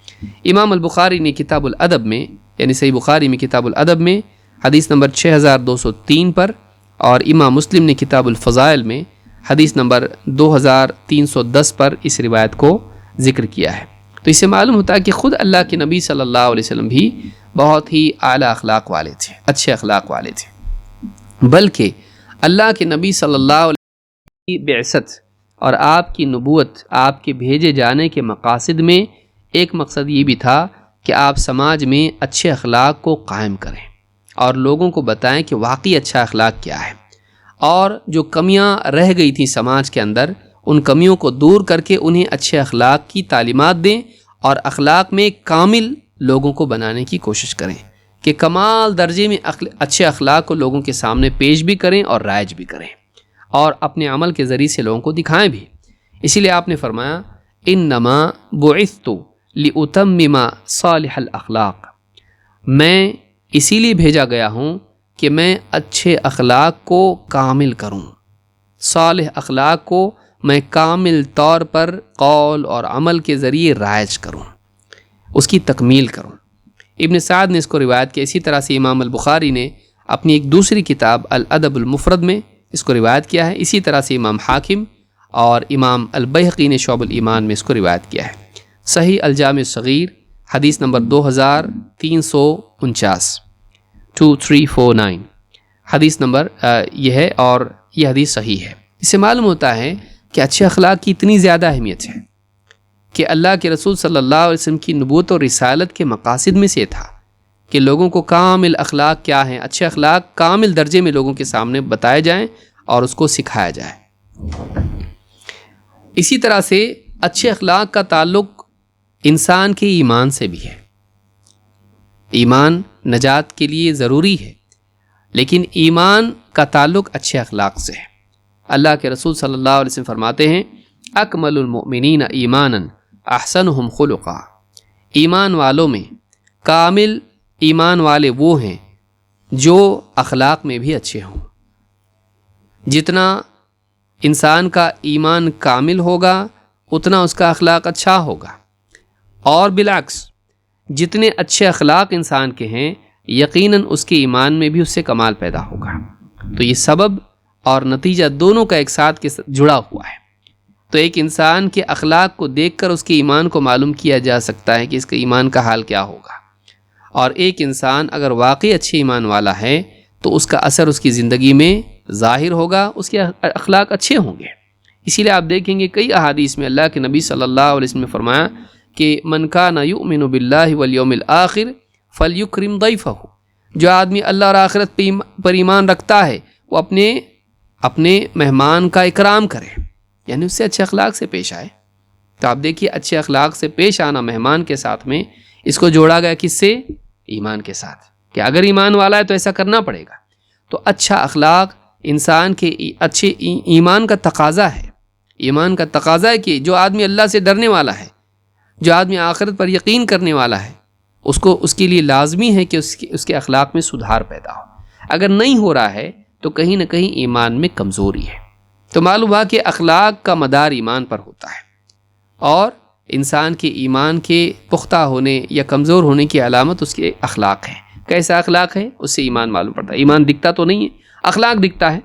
امام البخاری نے کتاب الادب میں، یعنی صحیح بخاری میں کتاب الادب میں حدیث نمبر 6203 پر، اور امام مسلم نے کتاب الفضائل میں حدیث نمبر 2310 پر اس روایت کو ذکر کیا ہے. تو اس سے معلوم ہوتا ہے کہ خود اللہ کے نبی صلی اللہ علیہ وسلم بھی بہت ہی اعلیٰ اخلاق والے تھے، اچھے اخلاق والے تھے. بلکہ اللہ کے نبی صلی اللہ علیہ وسلم کی بعثت اور آپ کی نبوت، آپ کے بھیجے جانے کے مقاصد میں ایک مقصد یہ بھی تھا کہ آپ سماج میں اچھے اخلاق کو قائم کریں اور لوگوں کو بتائیں کہ واقعی اچھا اخلاق کیا ہے، اور جو کمیاں رہ گئی تھیں سماج کے اندر ان کمیوں کو دور کر کے انہیں اچھے اخلاق کی تعلیمات دیں، اور اخلاق میں کامل لوگوں کو بنانے کی کوشش کریں کہ کمال درجے میں اچھے اخلاق کو لوگوں کے سامنے پیش بھی کریں اور رائج بھی کریں، اور اپنے عمل کے ذریعے سے لوگوں کو دکھائیں بھی. اسی لیے آپ نے فرمایا انما بعثت لأتمم صالح الاخلاق، میں اسی لیے بھیجا گیا ہوں کہ میں اچھے اخلاق کو کامل کروں، صالح اخلاق کو میں کامل طور پر قول اور عمل کے ذریعے رائج کروں، اس کی تکمیل کروں. ابن سعد نے اس کو روایت کیا. اسی طرح سے امام البخاری نے اپنی ایک دوسری کتاب الادب المفرد میں اس کو روایت کیا ہے. اسی طرح سے امام حاکم اور امام البیہقی نے شعب الایمان میں اس کو روایت کیا ہے. صحیح الجامع الصغیر حدیث نمبر 2349 2349 حدیث نمبر یہ ہے، اور یہ حدیث صحیح ہے. اس سے معلوم ہوتا ہے کہ اچھے اخلاق کی اتنی زیادہ اہمیت ہے کہ اللہ کے رسول صلی اللہ علیہ وسلم کی نبوت اور رسالت کے مقاصد میں سے تھا کہ لوگوں کو کامل اخلاق کیا ہیں، اچھے اخلاق کامل درجے میں لوگوں کے سامنے بتائے جائیں اور اس کو سکھایا جائے. اسی طرح سے اچھے اخلاق کا تعلق انسان کے ایمان سے بھی ہے. ایمان نجات کے لیے ضروری ہے، لیکن ایمان کا تعلق اچھے اخلاق سے ہے. اللہ کے رسول صلی اللہ علیہ وسلم فرماتے ہیں اکمل المؤمنین ایمانا احسنہم خلقا، ایمان والوں میں کامل ایمان والے وہ ہیں جو اخلاق میں بھی اچھے ہوں. جتنا انسان کا ایمان کامل ہوگا اتنا اس کا اخلاق اچھا ہوگا، اور بالعکس جتنے اچھے اخلاق انسان کے ہیں یقیناً اس کے ایمان میں بھی اس سے کمال پیدا ہوگا. تو یہ سبب اور نتیجہ دونوں کا ایک ساتھ جڑا ہوا ہے. تو ایک انسان کے اخلاق کو دیکھ کر اس کے ایمان کو معلوم کیا جا سکتا ہے کہ اس کے ایمان کا حال کیا ہوگا، اور ایک انسان اگر واقعی اچھے ایمان والا ہے تو اس کا اثر اس کی زندگی میں ظاہر ہوگا، اس کے اخلاق اچھے ہوں گے. اسی لیے آپ دیکھیں گے کئی احادیث میں اللہ کے نبی صلی اللہ علیہ وسلم نے فرمایا کہ من کان یؤمن باللہ والیوم الآخر فلیکرم ضیفہ، جو آدمی اللہ اور آخرت پر ایمان رکھتا ہے وہ اپنے مہمان کا اکرام کرے، یعنی اس سے اچھے اخلاق سے پیش آئے. تو آپ دیکھیے اچھے اخلاق سے پیش آنا مہمان کے ساتھ میں اس کو جوڑا گیا کس سے؟ ایمان کے ساتھ، کہ اگر ایمان والا ہے تو ایسا کرنا پڑے گا. تو اچھا اخلاق انسان کے اچھے ایمان کا تقاضا ہے. ایمان کا تقاضا ہے کہ جو آدمی اللہ سے ڈرنے والا ہے، جو آدمی آخرت پر یقین کرنے والا ہے، اس کے لیے لازمی ہے کہ اس کے اخلاق میں سدھار پیدا ہو. اگر نہیں ہو رہا ہے تو کہیں نہ کہیں ایمان میں کمزوری ہے. تو معلوم ہوا کہ اخلاق کا مدار ایمان پر ہوتا ہے، اور انسان کے ایمان کے پختہ ہونے یا کمزور ہونے کی علامت اس کے اخلاق ہے. کیسا اخلاق ہے اس سے ایمان معلوم پڑتا ہے. ایمان دکھتا تو نہیں ہے، اخلاق دکھتا ہے.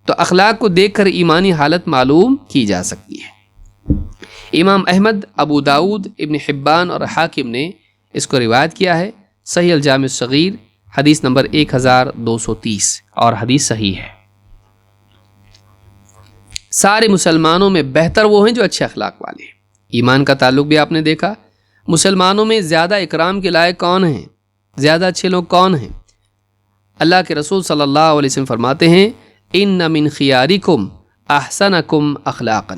تو اخلاق کو دیکھ کر ایمانی حالت معلوم کی جا سکتی ہے. امام احمد، ابو داود، ابن حبان اور حاکم نے اس کو روایت کیا ہے. صحیح الجامع الصغیر حدیث نمبر 1230، اور حدیث صحیح ہے. سارے مسلمانوں میں بہتر وہ ہیں جو اچھے اخلاق والے ہیں. ایمان کا تعلق بھی آپ نے دیکھا. مسلمانوں میں زیادہ اکرام کے لائق کون ہیں، زیادہ اچھے لوگ کون ہیں؟ اللہ کے رسول صلی اللہ علیہ وسلم فرماتے ہیں ان من خیارکم احسنکم اخلاقا،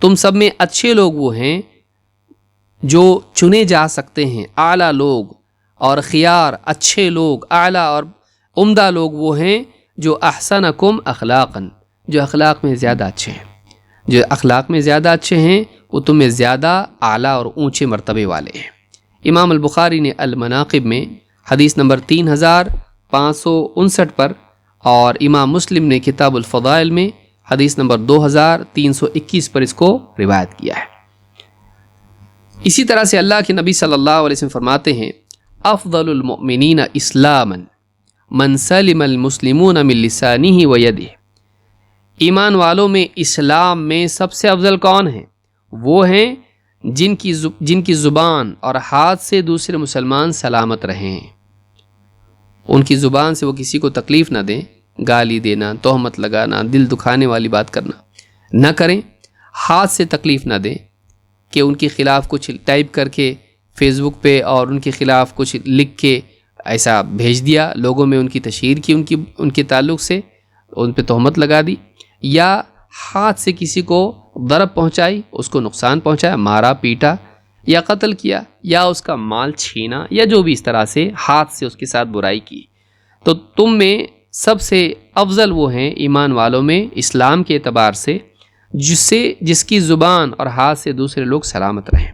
تم سب میں اچھے لوگ وہ ہیں جو چنے جا سکتے ہیں، اعلیٰ لوگ اور خیار اچھے لوگ، اعلیٰ اور عمدہ لوگ وہ ہیں جو احسنکم اخلاقاً، جو اخلاق میں زیادہ اچھے ہیں. جو اخلاق میں زیادہ اچھے ہیں وہ تم میں زیادہ اعلیٰ اور اونچے مرتبے والے ہیں. امام البخاری نے المناقب میں حدیث نمبر 3559 پر، اور امام مسلم نے کتاب الفضائل میں حدیث نمبر 2321 پر اس کو روایت کیا ہے. اسی طرح سے اللہ کے نبی صلی اللہ علیہ وسلم فرماتے ہیں افضل المؤمنین اسلاما من سلم المسلمون من لسانہ و یدہ. ایمان والوں میں اسلام میں سب سے افضل کون ہیں؟ وہ ہیں جن کی زبان اور ہاتھ سے دوسرے مسلمان سلامت رہیں. ان کی زبان سے وہ کسی کو تکلیف نہ دیں، گالی دینا، تہمت لگانا، دل دکھانے والی بات کرنا نہ کریں. ہاتھ سے تکلیف نہ دیں کہ ان کے خلاف کچھ ٹائپ کر کے فیس بک پہ اور ان کے خلاف کچھ لکھ کے ایسا بھیج دیا، لوگوں میں ان کی تشہیر کی، ان کے تعلق سے ان پہ تہمت لگا دی، یا ہاتھ سے کسی کو ضرب پہنچائی، اس کو نقصان پہنچایا، مارا پیٹا یا قتل کیا، یا اس کا مال چھینا، یا جو بھی اس طرح سے ہاتھ سے اس کے ساتھ برائی کی. تو تم میں سب سے افضل وہ ہیں ایمان والوں میں اسلام کے اعتبار سے جس کی زبان اور ہاتھ سے دوسرے لوگ سلامت رہیں.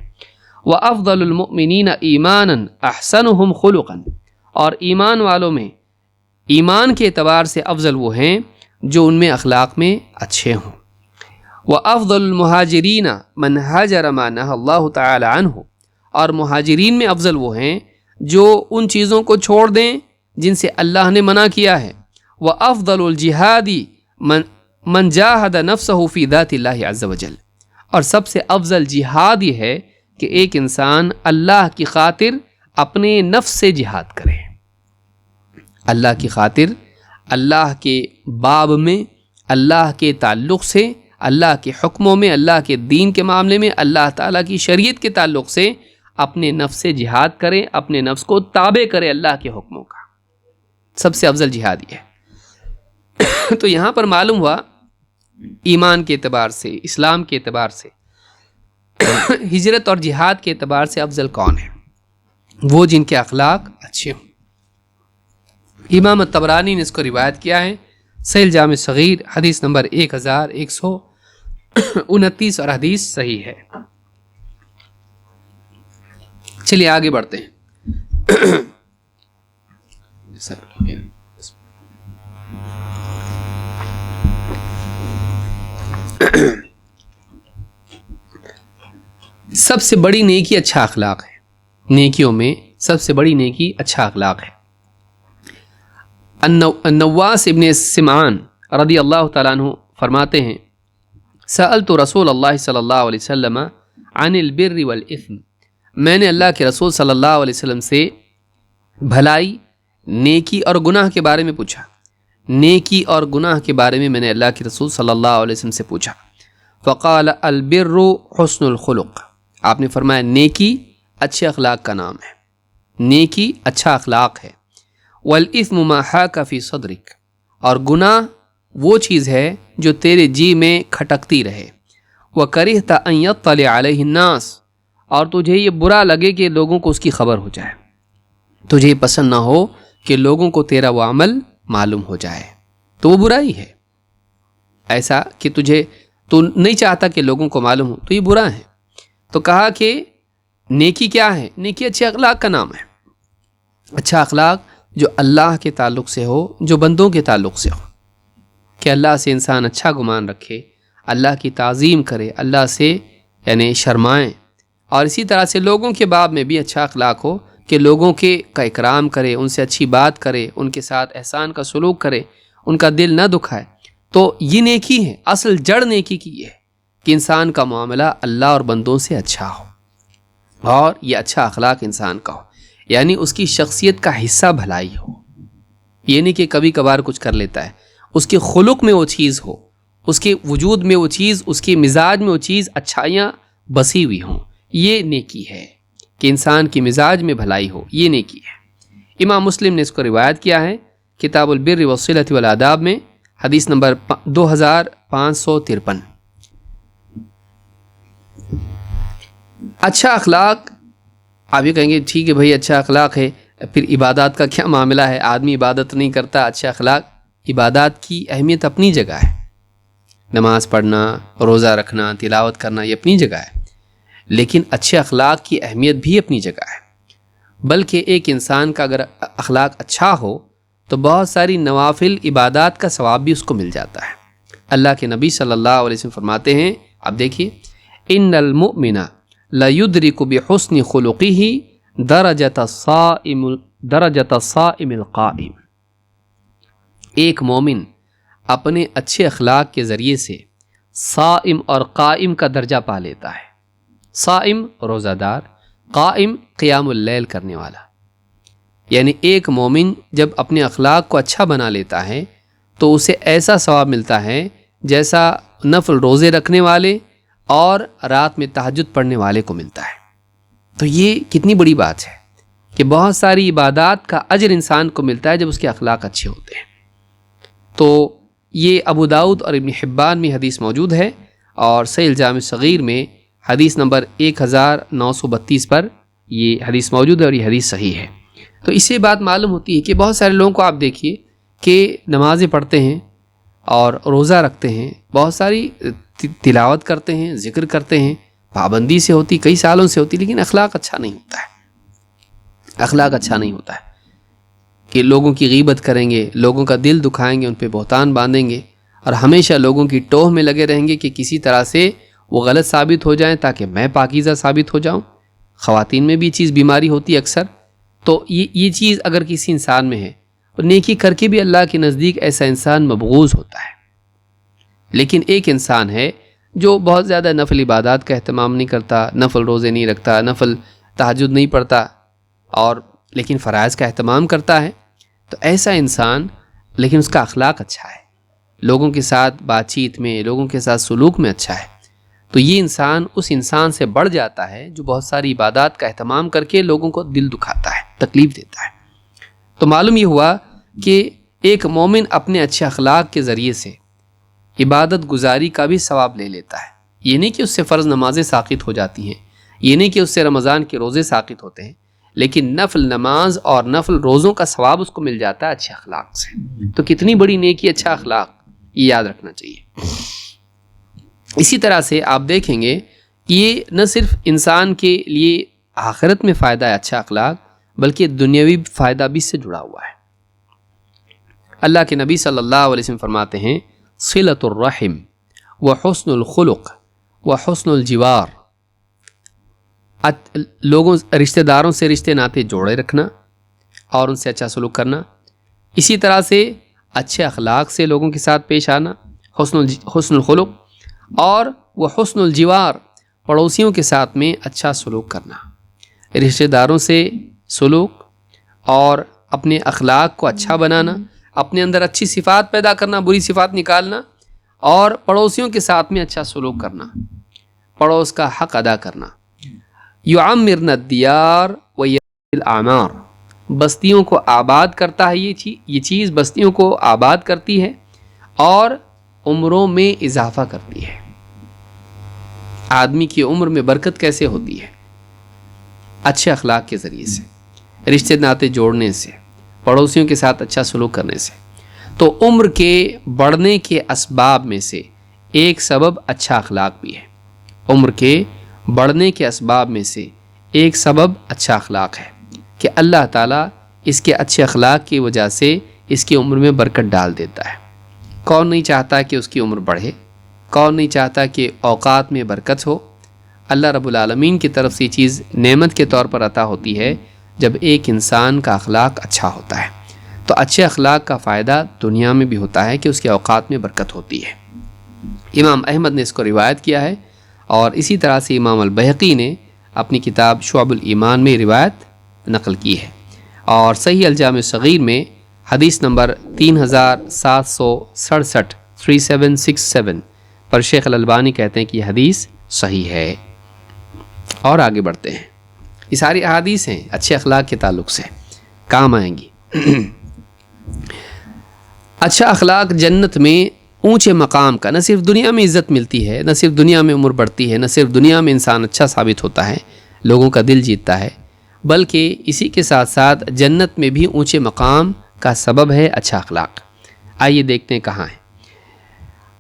وَأَفْضَلُ الْمُؤْمِنِينَ إِيمَانًا أَحْسَنُهُمْ خُلُقًا. اور ایمان والوں میں ایمان کے اعتبار سے افضل وہ ہیں جو ان میں اخلاق میں اچھے ہوں. وَأَفْضَلُ الْمُهَاجِرِينَ مَنْ هَاجَرَ مَا نَهَى اللَّهُ تَعَالَى عَنْهُ. اور مہاجرین میں افضل وہ ہیں جو ان چیزوں کو چھوڑ دیں جن سے اللہ نے منع کیا ہے. وَأَفْضَلُ الْجِهَادِ مَنْ جَاهَدَ نَفْسَهُ فِي ذَاتِ اللَّهِ عَزَّ وَجَلَّ. اور سب سے افضل جہاد یہ ہے کہ ایک انسان اللہ کی خاطر اپنے نفس سے جہاد کرے. اللہ کی خاطر، اللہ کے باب میں، اللہ کے تعلق سے، اللہ کے حکموں میں، اللہ کے دین کے معاملے میں، اللہ تعالیٰ کی شریعت کے تعلق سے اپنے نفس سے جہاد کرے، اپنے نفس کو تابع کرے اللہ کے حکموں کا. سب سے افضل جہاد یہ ہے. تو یہاں پر معلوم ہوا ایمان کے اعتبار سے، اسلام کے اعتبار سے، ہجرت اور جہاد کے اعتبار سے افضل کون ہے؟ وہ جن کے اخلاق اچھے ہوں. امام الطبرانی نے اس کو روایت کیا ہے صحیح جامع صغیر حدیث نمبر 1129 اور حدیث صحیح ہے. چلیے آگے بڑھتے ہیں. سب سے بڑی نیکی اچھا اخلاق ہے. نیکیوں میں سب سے بڑی نیکی اچھا اخلاق ہے. النواس ابن سمعان رضی اللہ تعالیٰ عنہ فرماتے ہیں سألت رسول اللہ صلی اللہ علیہ وسلم عن البر والاثم. میں نے اللہ کے رسول صلی اللہ علیہ وسلم سے بھلائی، نیکی اور گناہ کے بارے میں پوچھا. نیکی اور گناہ کے بارے میں نے اللہ کے رسول صلی اللہ علیہ وسلم سے پوچھا. فقال البر حسن الخلق. آپ نے فرمایا نیکی اچھے اخلاق کا نام ہے، نیکی اچھا اخلاق ہے. والاثم ما حاک فی صدرک. اور گناہ وہ چیز ہے جو تیرے جی میں کھٹکتی رہے. وکرہت ان یطلع علیہ الناس. اور تجھے یہ برا لگے کہ لوگوں کو اس کی خبر ہو جائے، تجھے پسند نہ ہو کہ لوگوں کو تیرا وہ عمل معلوم ہو جائے، تو وہ برائی ہے. ایسا کہ تو نہیں چاہتا کہ لوگوں کو معلوم ہو تو یہ برا ہے. تو کہا کہ نیکی کیا ہے؟ نیکی اچھے اخلاق کا نام ہے. اچھا اخلاق جو اللہ کے تعلق سے ہو، جو بندوں کے تعلق سے ہو، کہ اللہ سے انسان اچھا گمان رکھے، اللہ کی تعظیم کرے، اللہ سے یعنی شرمائیں. اور اسی طرح سے لوگوں کے باب میں بھی اچھا اخلاق ہو کہ لوگوں کا اکرام کرے، ان سے اچھی بات کرے، ان کے ساتھ احسان کا سلوک کرے، ان کا دل نہ دکھائے. تو یہ نیکی ہے. اصل جڑ نیکی کی یہ ہے کہ انسان کا معاملہ اللہ اور بندوں سے اچھا ہو، اور یہ اچھا اخلاق انسان کا ہو، یعنی اس کی شخصیت کا حصہ بھلائی ہو. یہ نہیں کہ کبھی کبھار کچھ کر لیتا ہے، اس کے خلق میں وہ چیز ہو، اس کے وجود میں وہ چیز، اس کے مزاج میں وہ چیز، اچھائیاں بسی ہوئی ہوں. یہ نیکی ہے کہ انسان کی مزاج میں بھلائی ہو، یہ نیکی ہے. امام مسلم نے اس کو روایت کیا ہے کتاب البر والصلۃ والآداب میں حدیث نمبر 2553. اچھا اخلاق، آپ یہ کہیں گے ٹھیک ہے بھائی اچھا اخلاق ہے، پھر عبادات کا کیا معاملہ ہے؟ آدمی عبادت نہیں کرتا، اچھا اخلاق؟ عبادات کی اہمیت اپنی جگہ ہے، نماز پڑھنا، روزہ رکھنا، تلاوت کرنا، یہ اپنی جگہ ہے، لیکن اچھے اخلاق کی اہمیت بھی اپنی جگہ ہے۔ بلکہ ایک انسان کا اگر اخلاق اچھا ہو تو بہت ساری نوافل عبادات کا ثواب بھی اس کو مل جاتا ہے۔ اللہ کے نبی صلی اللہ علیہ وسلم فرماتے ہیں، اب دیکھیے، ان المؤمن لیدرک بحسن خلقہ درجۃ الصائم القائم، ایک مومن اپنے اچھے اخلاق کے ذریعے سے صائم اور قائم کا درجہ پا لیتا ہے۔ صائم روزہ دار، قائم قیام اللیل کرنے والا۔ یعنی ایک مومن جب اپنے اخلاق کو اچھا بنا لیتا ہے تو اسے ایسا ثواب ملتا ہے جیسا نفل روزے رکھنے والے اور رات میں تہجد پڑھنے والے کو ملتا ہے۔ تو یہ کتنی بڑی بات ہے کہ بہت ساری عبادات کا اجر انسان کو ملتا ہے جب اس کے اخلاق اچھے ہوتے ہیں۔ تو یہ ابو داؤد اور ابن حبان میں حدیث موجود ہے، اور صحیح الجامع صغیر میں حدیث نمبر 1932 پر یہ حدیث موجود ہے، اور یہ حدیث صحیح ہے۔ تو اس سے بات معلوم ہوتی ہے کہ بہت سارے لوگوں کو آپ دیکھیے کہ نمازیں پڑھتے ہیں اور روزہ رکھتے ہیں، بہت ساری تلاوت کرتے ہیں، ذکر کرتے ہیں، پابندی سے ہوتی، کئی سالوں سے ہوتی، لیکن اخلاق اچھا نہیں ہوتا ہے۔ اخلاق اچھا نہیں ہوتا ہے کہ لوگوں کی غیبت کریں گے، لوگوں کا دل دکھائیں گے، ان پہ بہتان باندھیں گے، اور ہمیشہ لوگوں کی ٹوہ میں لگے رہیں گے کہ کسی طرح سے وہ غلط ثابت ہو جائیں تاکہ میں پاکیزہ ثابت ہو جاؤں۔ خواتین میں بھی یہ چیز بیماری ہوتی ہے اکثر۔ تو یہ چیز اگر کسی انسان میں ہے، اور نیکی کر کے بھی اللہ کے نزدیک ایسا انسان مبغوض ہوتا ہے۔ لیکن ایک انسان ہے جو بہت زیادہ نفل عبادات کا اہتمام نہیں کرتا، نفل روزے نہیں رکھتا، نفل تہجد نہیں پڑھتا، اور لیکن فرائض کا اہتمام کرتا ہے، تو ایسا انسان لیکن اس کا اخلاق اچھا ہے، لوگوں کے ساتھ بات چیت میں، لوگوں کے ساتھ سلوک میں اچھا ہے، تو یہ انسان اس انسان سے بڑھ جاتا ہے جو بہت ساری عبادات کا اہتمام کر کے لوگوں کو دل دکھاتا ہے، تکلیف دیتا ہے۔ تو معلوم یہ ہوا کہ ایک مومن اپنے اچھے اخلاق کے ذریعے سے عبادت گزاری کا بھی ثواب لے لیتا ہے۔ یہ نہیں کہ اس سے فرض نمازیں ساقط ہو جاتی ہیں، یہ نہیں کہ اس سے رمضان کے روزے ساقط ہوتے ہیں، لیکن نفل نماز اور نفل روزوں کا ثواب اس کو مل جاتا ہے اچھے اخلاق سے۔ تو کتنی بڑی نیکی اچھا اخلاق، یہ یاد رکھنا چاہیے۔ اسی طرح سے آپ دیکھیں گے کہ یہ نہ صرف انسان کے لیے آخرت میں فائدہ ہے اچھا اخلاق، بلکہ دنیاوی فائدہ بھی اس سے جڑا ہوا ہے۔ اللہ کے نبی صلی اللہ علیہ وسلم فرماتے ہیں، صلۃ الرحم وحسن الخلق وحسن الجوار، لوگوں رشتہ داروں سے رشتے ناطے جوڑے رکھنا اور ان سے اچھا سلوک کرنا، اسی طرح سے اچھے اخلاق سے لوگوں کے ساتھ پیش آنا، حسن الخلق، اور وہ حسن الجوار، پڑوسیوں کے ساتھ میں اچھا سلوک کرنا، رشتہ داروں سے سلوک اور اپنے اخلاق کو اچھا بنانا، اپنے اندر اچھی صفات پیدا کرنا، بری صفات نکالنا، اور پڑوسیوں کے ساتھ میں اچھا سلوک کرنا، پڑوس کا حق ادا کرنا۔ یعمرن الدیار ویذل الاعمار، بستیوں کو آباد کرتا ہے، یہ چیز بستیوں کو آباد کرتی ہے اور عمروں میں اضافہ کرتی ہے۔ آدمی کی عمر میں برکت کیسے ہوتی ہے؟ اچھے اخلاق کے ذریعے سے، رشتے ناطے جوڑنے سے، پڑوسیوں کے ساتھ اچھا سلوک کرنے سے۔ تو عمر کے بڑھنے کے اسباب میں سے ایک سبب اچھا اخلاق بھی ہے۔ عمر کے بڑھنے کے اسباب میں سے ایک سبب اچھا اخلاق ہے کہ اللہ تعالیٰ اس کے اچھے اخلاق کی وجہ سے اس کی عمر میں برکت ڈال دیتا ہے۔ کون نہیں چاہتا کہ اس کی عمر بڑھے؟ کون نہیں چاہتا کہ اوقات میں برکت ہو؟ اللہ رب العالمین کی طرف سے یہ چیز نعمت کے طور پر عطا ہوتی ہے جب ایک انسان کا اخلاق اچھا ہوتا ہے۔ تو اچھے اخلاق کا فائدہ دنیا میں بھی ہوتا ہے کہ اس کے اوقات میں برکت ہوتی ہے۔ امام احمد نے اس کو روایت کیا ہے، اور اسی طرح سے امام البیہقی نے اپنی کتاب شعب الایمان میں روایت نقل کی ہے، اور صحیح الجامع صغیر میں حدیث نمبر 3767 3767 پر شیخ الالبانی کہتے ہیں کہ یہ حدیث صحیح ہے۔ اور آگے بڑھتے ہیں، یہ ساری احادیث ہیں اچھے اخلاق کے تعلق سے، کام آئیں گی۔ اچھا اخلاق جنت میں اونچے مقام کا، نہ صرف دنیا میں عزت ملتی ہے، نہ صرف دنیا میں عمر بڑھتی ہے، نہ صرف دنیا میں انسان اچھا ثابت ہوتا ہے، لوگوں کا دل جیتتا ہے، بلکہ اسی کے ساتھ ساتھ جنت میں بھی اونچے مقام کا سبب ہے اچھا اخلاق۔ آئیے دیکھتے ہیں کہاں ہے۔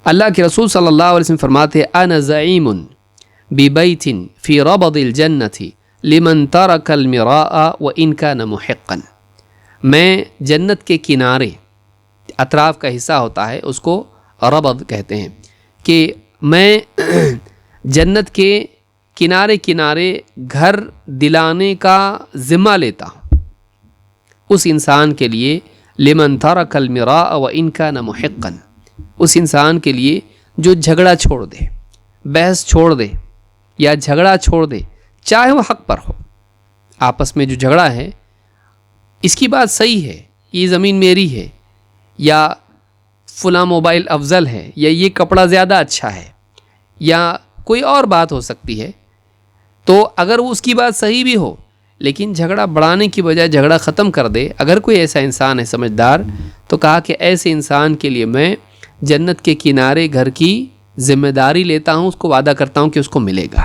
اللہ کے رسول صلی اللہ علیہ وسلم فرماتے ہیں انا زعیم ببیت فی ربض الجنۃ لمن ترک المراء وان کان محقا، میں جنت کے کنارے، اطراف کا حصہ ہوتا ہے اس کو ربض کہتے ہیں، کہ میں جنت کے کنارے کنارے گھر دلانے کا ذمہ لیتا ہوں اس انسان کے لیے، لمن ترک المراء وان کان محقا، اس انسان کے لیے جو جھگڑا چھوڑ دے، بحث چھوڑ دے یا جھگڑا چھوڑ دے، چاہے وہ حق پر ہو۔ آپس میں جو جھگڑا ہے، اس کی بات صحیح ہے، یہ زمین میری ہے، یا فلاں موبائل افضل ہے، یا یہ کپڑا زیادہ اچھا ہے، یا کوئی اور بات ہو سکتی ہے، تو اگر وہ اس کی بات صحیح بھی ہو، لیکن جھگڑا بڑھانے کی بجائے جھگڑا ختم کر دے، اگر کوئی ایسا انسان ہے سمجھدار، تو کہا کہ ایسے انسان کے لیے میں جنت کے کنارے گھر کی ذمہ داری لیتا ہوں، اس کو وعدہ کرتا ہوں کہ اس کو ملے گا،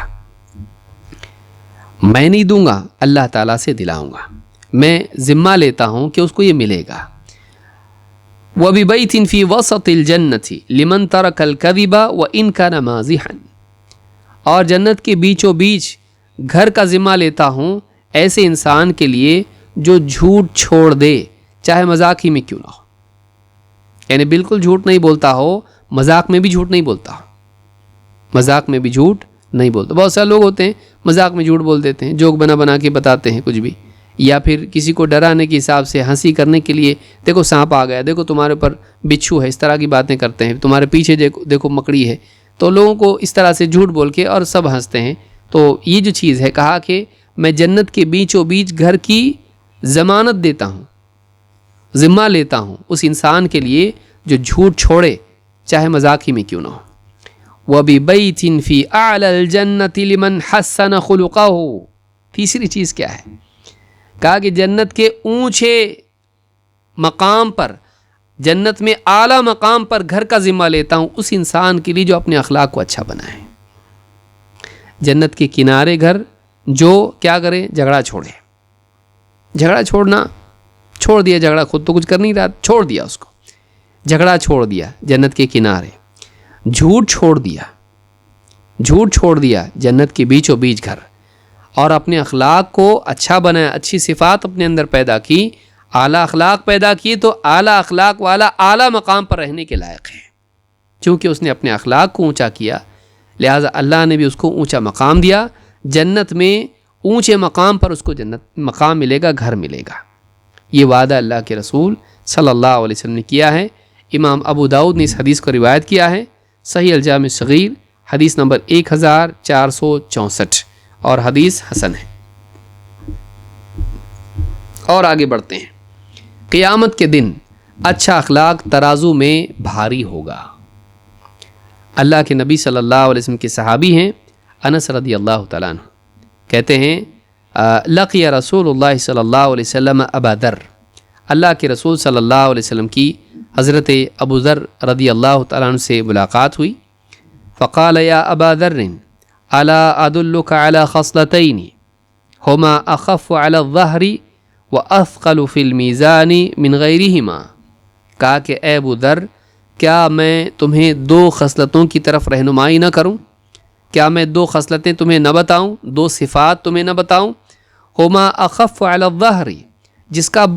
میں نہیں دوں گا، اللہ تعالیٰ سے دلاؤں گا، میں ذمہ لیتا ہوں کہ اس کو یہ ملے گا۔ وَبِبَيْتٍ فِي وَسَطِ الْجَنَّةِ لِمَنْ تَرَكَ الْكَذِبَ وَإِنْ كَانَ مَازِحًا، اور جنت کے بیچوں بیچ گھر کا ذمہ لیتا ہوں ایسے انسان کے لیے جو جھوٹ چھوڑ دے، چاہے مذاق ہی میں کیوں نہ ہو، یعنی بالکل جھوٹ نہیں بولتا ہو، مذاق میں بھی جھوٹ نہیں بولتا ہو، مذاق میں بھی جھوٹ نہیں بولتا۔ بہت سارے لوگ ہوتے ہیں مذاق میں جھوٹ بول دیتے ہیں، جوک بنا بنا کے بتاتے ہیں کچھ بھی، یا پھر کسی کو ڈرانے کے حساب سے ہنسی کرنے کے لیے، دیکھو سانپ آ گیا، دیکھو تمہارے پر بچھو ہے، اس طرح کی باتیں کرتے ہیں، تمہارے پیچھے دیکھو مکڑی ہے، تو لوگوں کو اس طرح سے جھوٹ بول کے اور سب ہنستے ہیں۔ تو یہ جو چیز ہے، کہا کہ میں جنت کے بیچوں بیچ گھر کی ضمانت دیتا ہوں، ذمہ لیتا ہوں اس انسان کے لیے جو جھوٹ چھوڑے، چاہے مذاق ہی میں کیوں نہ ہو۔ وَبِبَيْتٍ فِي أَعْلَى الْجَنَّةِ لِمَنْ حَسَّنَ خُلُقَهُ، تیسری چیز کیا ہے؟ کہا کہ جنت کے اونچے مقام پر، جنت میں اعلیٰ مقام پر گھر کا ذمہ لیتا ہوں اس انسان کے لیے جو اپنے اخلاق کو اچھا بنائے۔ جنت کے کنارے گھر جو کیا کرے؟ جھگڑا چھوڑے، جھگڑا چھوڑنا چھوڑ دیا، جھگڑا خود تو کچھ کر نہیں رہا، چھوڑ دیا اس کو، جھگڑا چھوڑ دیا جنت کے کنارے، جھوٹ چھوڑ دیا، جھوٹ چھوڑ دیا جنت کے بیچوں بیچ گھر، اور اپنے اخلاق کو اچھا بنایا، اچھی صفات اپنے اندر پیدا کی، اعلیٰ اخلاق پیدا کیے، تو اعلیٰ اخلاق والا اعلیٰ مقام پر رہنے کے لائق ہے، چونکہ اس نے اپنے اخلاق کو اونچا کیا، لہٰذا اللہ نے بھی اس کو اونچا مقام دیا، جنت میں اونچے مقام پر اس کو جنت مقام ملے گا، گھر ملے گا۔ یہ وعدہ اللہ کے رسول صلی اللہ علیہ وسلم نے کیا ہے۔ امام ابو داؤد نے اس حدیث کو روایت کیا ہے، صحیح الجامع الصغیر حدیث نمبر 1464، اور حدیث حسن ہے۔ اور آگے بڑھتے ہیں۔ قیامت کے دن اچھا اخلاق ترازو میں بھاری ہوگا۔ اللہ کے نبی صلی اللہ علیہ وسلم کے صحابی ہیں انس رضی اللہ تعالیٰ عنہ، کہتے ہیں لقی رسول اللہ صلی اللہ علیہ وسلم ابا ذر، اللہ کے رسول صلی اللہ علیہ وسلم کی حضرت ابو ذر رضی اللہ تعالیٰ عنہ سے ملاقات ہوئی، فقال یا ابا ذر الا ادلک علی خصلتین ہما اخف علی الظہر واثقل فی المیزان من غیرہما، کہا کہ اے ابو ذر، کیا میں تمہیں دو خصلتوں کی طرف رہنمائی نہ کروں؟ کیا میں دو خصلتیں تمہیں نہ بتاؤں، دو صفات تمہیں نہ بتاؤں؟ ہما اخف علی الظہر،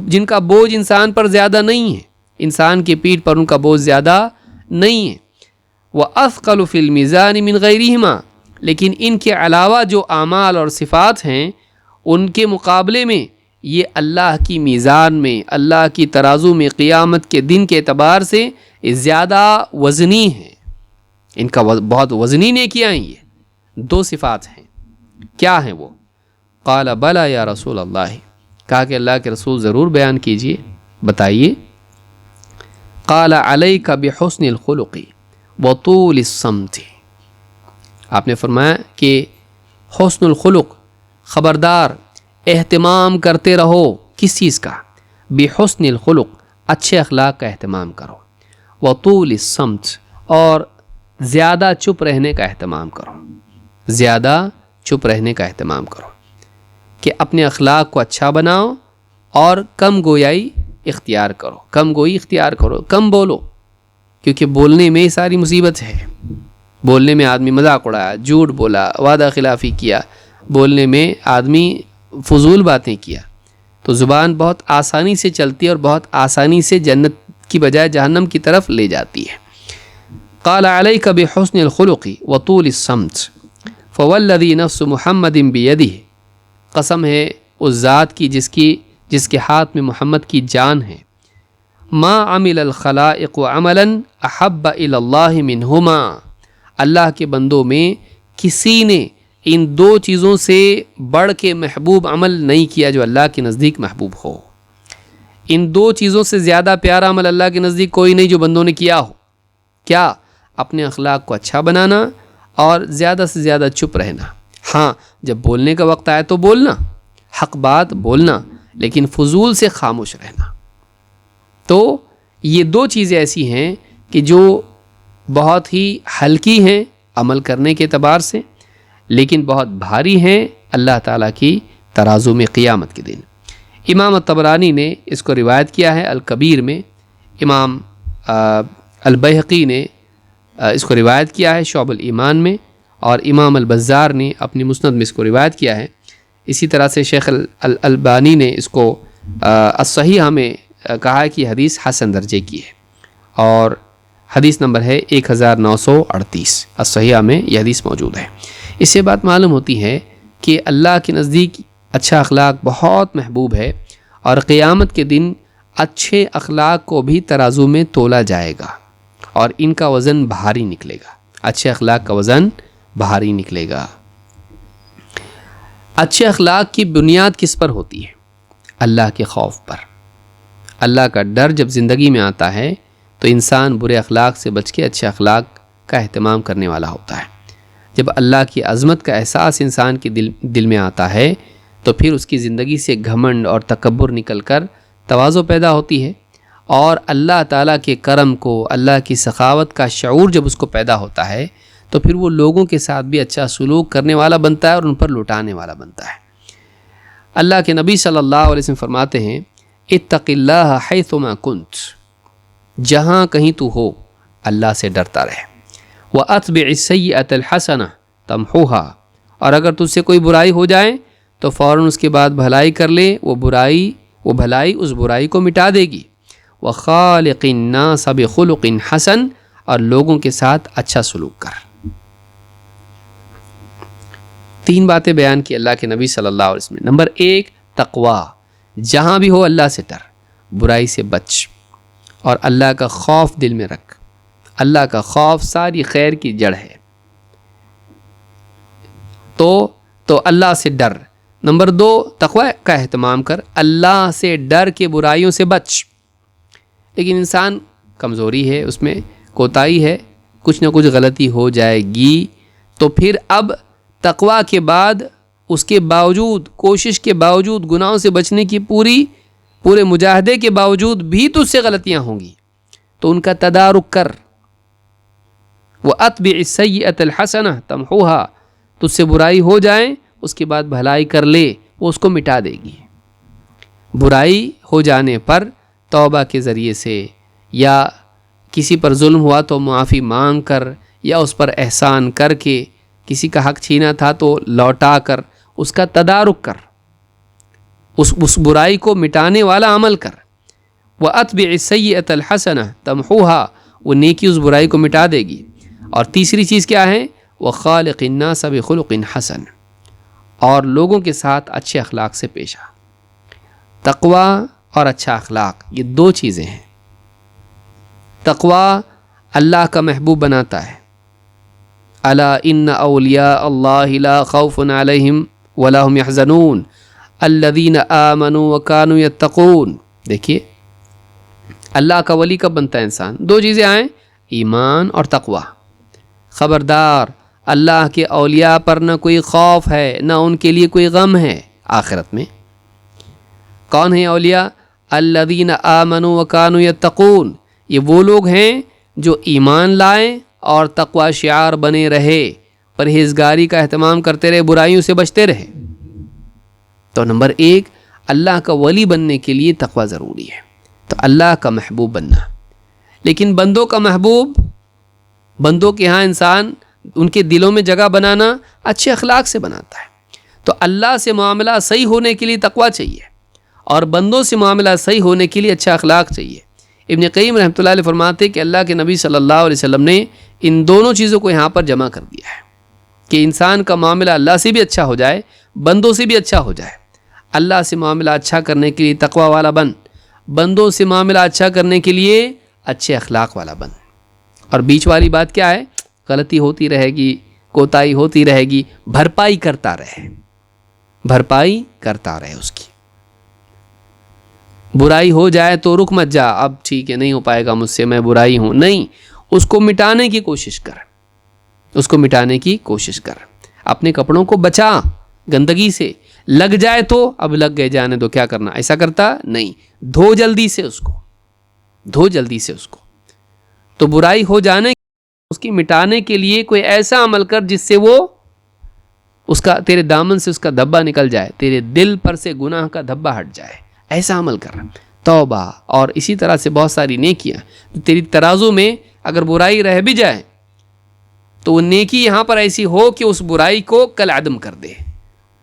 جن کا بوجھ انسان پر زیادہ نہیں ہے، انسان کی پیٹھ پر ان کا بوجھ زیادہ نہیں ہے، واثقل فی المیزان من غیرہما، لیکن ان کے علاوہ جو اعمال اور صفات ہیں ان کے مقابلے میں یہ اللہ کی میزان میں، اللہ کی ترازو میں قیامت کے دن کے اعتبار سے زیادہ وزنی ہیں، ان کا بہت وزنی نیکیاں ہیں۔ یہ دو صفات ہیں، کیا ہیں وہ؟ قال بلا یا رسول اللہ، کہا کہ اللہ کے رسول ضرور بیان کیجئے، بتائیے۔ قال علیک بحسن الخلق وطول الصمت، آپ نے فرمایا کہ حسن الخلق، خبردار اہتمام کرتے رہو، کس چیز کا؟ بحسن الخلق، اچھے اخلاق کا اہتمام کرو، وطول الصمت، اور زیادہ چپ رہنے کا اہتمام کرو، زیادہ چپ رہنے کا اہتمام کرو کہ اپنے اخلاق کو اچھا بناؤ اور کم گویائی اختیار کرو، کم گوئی اختیار کرو، کم بولو، کیونکہ بولنے میں ساری مصیبت ہے۔ بولنے میں آدمی مذاق اڑایا، جھوٹ بولا، وعدہ خلافی کیا، بولنے میں آدمی فضول باتیں کیا، تو زبان بہت آسانی سے چلتی ہے اور بہت آسانی سے جنت کی بجائے جہنم کی طرف لے جاتی ہے۔ قال علیک بحسن الخلق وطول الصمت فوالذی نفس محمد بیدہ، قسم ہے اس ذات کی جس کے ہاتھ میں محمد کی جان ہے، ما عمل الخلائق عملا احب الی اللہ منہما، اللہ کے بندوں میں کسی نے ان دو چیزوں سے بڑھ کے محبوب عمل نہیں کیا جو اللہ کے نزدیک محبوب ہو۔ ان دو چیزوں سے زیادہ پیارا عمل اللہ کے نزدیک کوئی نہیں جو بندوں نے کیا ہو۔ کیا؟ اپنے اخلاق کو اچھا بنانا اور زیادہ سے زیادہ چپ رہنا۔ ہاں، جب بولنے کا وقت آئے تو بولنا، حق بات بولنا، لیکن فضول سے خاموش رہنا۔ تو یہ دو چیزیں ایسی ہیں کہ جو بہت ہی ہلکی ہیں عمل کرنے کے اعتبار سے، لیکن بہت بھاری ہیں اللہ تعالیٰ کی ترازو میں قیامت کے دن۔ امام الطبرانی نے اس کو روایت کیا ہے الکبیر میں، امام البیہقی نے اس کو روایت کیا ہے شعب الایمان میں، اور امام البزار نے اپنی مسند میں اس کو روایت کیا ہے۔ اسی طرح سے شیخ الالبانی نے اس کو الصحیحہ میں کہا ہے کہ حدیث حسن درجے کی ہے، اور حدیث نمبر ہے 1938، الصحیحہ میں یہ حدیث موجود ہے۔ اس سے بات معلوم ہوتی ہے کہ اللہ کے نزدیک اچھا اخلاق بہت محبوب ہے، اور قیامت کے دن اچھے اخلاق کو بھی ترازو میں تولا جائے گا اور ان کا وزن بھاری نکلے گا، اچھے اخلاق کا وزن بھاری نکلے گا۔ اچھے اخلاق کی بنیاد کس پر ہوتی ہے؟ اللہ کے خوف پر۔ اللہ کا ڈر جب زندگی میں آتا ہے تو انسان برے اخلاق سے بچ کے اچھے اخلاق کا اہتمام کرنے والا ہوتا ہے۔ جب اللہ کی عظمت کا احساس انسان کے دل میں آتا ہے تو پھر اس کی زندگی سے گھمنڈ اور تکبر نکل کر تواضع پیدا ہوتی ہے، اور اللہ تعالیٰ کے کرم کو، اللہ کی سخاوت کا شعور جب اس کو پیدا ہوتا ہے تو پھر وہ لوگوں کے ساتھ بھی اچھا سلوک کرنے والا بنتا ہے اور ان پر لٹانے والا بنتا ہے۔ اللہ کے نبی صلی اللہ علیہ وسلم فرماتے ہیں، اتق اللہ حیثما کنت، جہاں کہیں تو ہو اللہ سے ڈرتا رہے، وَأَتْبِعِ السَّيِّئَةَ الْحَسَنَةَ تَمْحُوهَا، اور اگر تجھ سے کوئی برائی ہو جائے تو فوراً اس کے بعد بھلائی کر لے، وہ بھلائی اس برائی کو مٹا دے گی۔ وَخَالِقِ النَّاسَ بِخُلُقٍ حَسَنٍ، اور لوگوں کے ساتھ اچھا سلوک کر۔ تین باتیں بیان کی اللہ کے نبی صلی اللہ علیہ وسلم نے۔ نمبر 1، تقوی، جہاں بھی ہو اللہ سے ڈر، برائی سے بچ، اور اللہ کا خوف دل میں رکھ۔ اللہ کا خوف ساری خیر کی جڑ ہے، تو اللہ سے ڈر۔ نمبر 2، تقوی کا اہتمام کر، اللہ سے ڈر کے برائیوں سے بچ۔ لیکن انسان کمزوری ہے، اس میں کوتاہی ہے، کچھ نہ کچھ غلطی ہو جائے گی، تو پھر اب تقوی کے بعد اس کے باوجود، کوشش کے باوجود، گناہوں سے بچنے کی پورے مجاہدے کے باوجود بھی تجھ سے غلطیاں ہوں گی، تو ان کا تدارک کر۔ وَأَتْبِعِ السَّيِّئَةَ الْحَسَنَةَ تَمْحُوهَا، تجھ سے برائی ہو جائے اس کے بعد بھلائی کر لے، وہ اس کو مٹا دے گی۔ برائی ہو جانے پر توبہ کے ذریعے سے، یا کسی پر ظلم ہوا تو معافی مانگ کر، یا اس پر احسان کر کے، کسی کا حق چھینا تھا تو لوٹا کر اس کا تدارک کر، اس برائی کو مٹانے والا عمل کر۔ وَأَتْبِعِ السَّيِّئَةَ الْحَسَنَةَ تَمْحُوهَا، وہ نیکی اس برائی کو مٹا دے گی۔ اور تیسری چیز کیا ہے؟ وَخَالِقِ النَّاسَ بِخُلُقٍ حَسَنٍ، اور لوگوں کے ساتھ اچھے اخلاق سے پیش آ۔ تقوی اور اچھا اخلاق، یہ دو چیزیں ہیں۔ تقوی اللہ کا محبوب بناتا ہے، الا ان اولیاء اللہ لا خوف علیہم ولا هم يحزنون الذین آمنوا وکانوا یتقون۔ دیکھیے، اللہ کا ولی کب بنتا ہے انسان؟ دو چیزیں آئیں، ایمان اور تقوی۔ خبردار، اللہ کے اولیاء پر نہ کوئی خوف ہے، نہ ان کے لیے کوئی غم ہے آخرت میں۔ کون ہیں اولیاء؟ الذین آمنوا وکانوا یتقون، یہ وہ لوگ ہیں جو ایمان لائیں اور تقوی شعار بنے رہے، پرہیزگاری کا اہتمام کرتے رہے، برائیوں سے بچتے رہے۔ تو نمبر 1، اللہ کا ولی بننے کے لیے تقوی ضروری ہے، تو اللہ کا محبوب بننا۔ لیکن بندوں کا محبوب، بندوں کے ہاں انسان ان کے دلوں میں جگہ بنانا اچھے اخلاق سے بناتا ہے۔ تو اللہ سے معاملہ صحیح ہونے کے لیے تقوی چاہیے، اور بندوں سے معاملہ صحیح ہونے کے لیے اچھا اخلاق چاہیے۔ ابن قیم رحمۃ اللہ علیہ فرماتے ہیں کہ اللہ کے نبی صلی اللہ علیہ وسلم نے ان دونوں چیزوں کو یہاں پر جمع کر دیا ہے کہ انسان کا معاملہ اللہ سے بھی اچھا ہو جائے، بندوں سے بھی اچھا ہو جائے۔ اللہ سے معاملہ اچھا کرنے کے لیے تقوی والا بن، بندوں سے معاملہ اچھا کرنے کے لیے اچھے اخلاق والا بن۔ اور بیچ والی بات کیا ہے؟ غلطی ہوتی رہے گی، کوتاہی ہوتی رہے گی، بھرپائی کرتا رہے، بھرپائی کرتا رہے اس کی۔ برائی ہو جائے تو رک مت جا، اب ٹھیک ہے نہیں ہو پائے گا مجھ سے، میں برائی ہوں، نہیں، اس کو مٹانے کی کوشش کر، اس کو مٹانے کی کوشش کر۔ اپنے کپڑوں کو بچا گندگی سے، لگ جائے تو اب لگ گئے جانے دو، کیا کرنا، ایسا کرتا نہیں، دھو جلدی سے اس کو، دھو جلدی سے اس کو۔ تو برائی ہو جانے اس کی مٹانے کے لیے کوئی ایسا عمل کر جس سے وہ اس کا، تیرے دامن سے اس کا دھبا نکل جائے، تیرے دل پر سے گناہ کا دھبا ہٹ جائے، ایسا عمل کر۔ توبہ اور اسی طرح سے بہت ساری نیکیاں، تیری ترازو میں اگر برائی رہ بھی جائے تو وہ نیکی یہاں پر ایسی ہو کہ اس برائی کو کل عدم کر دے،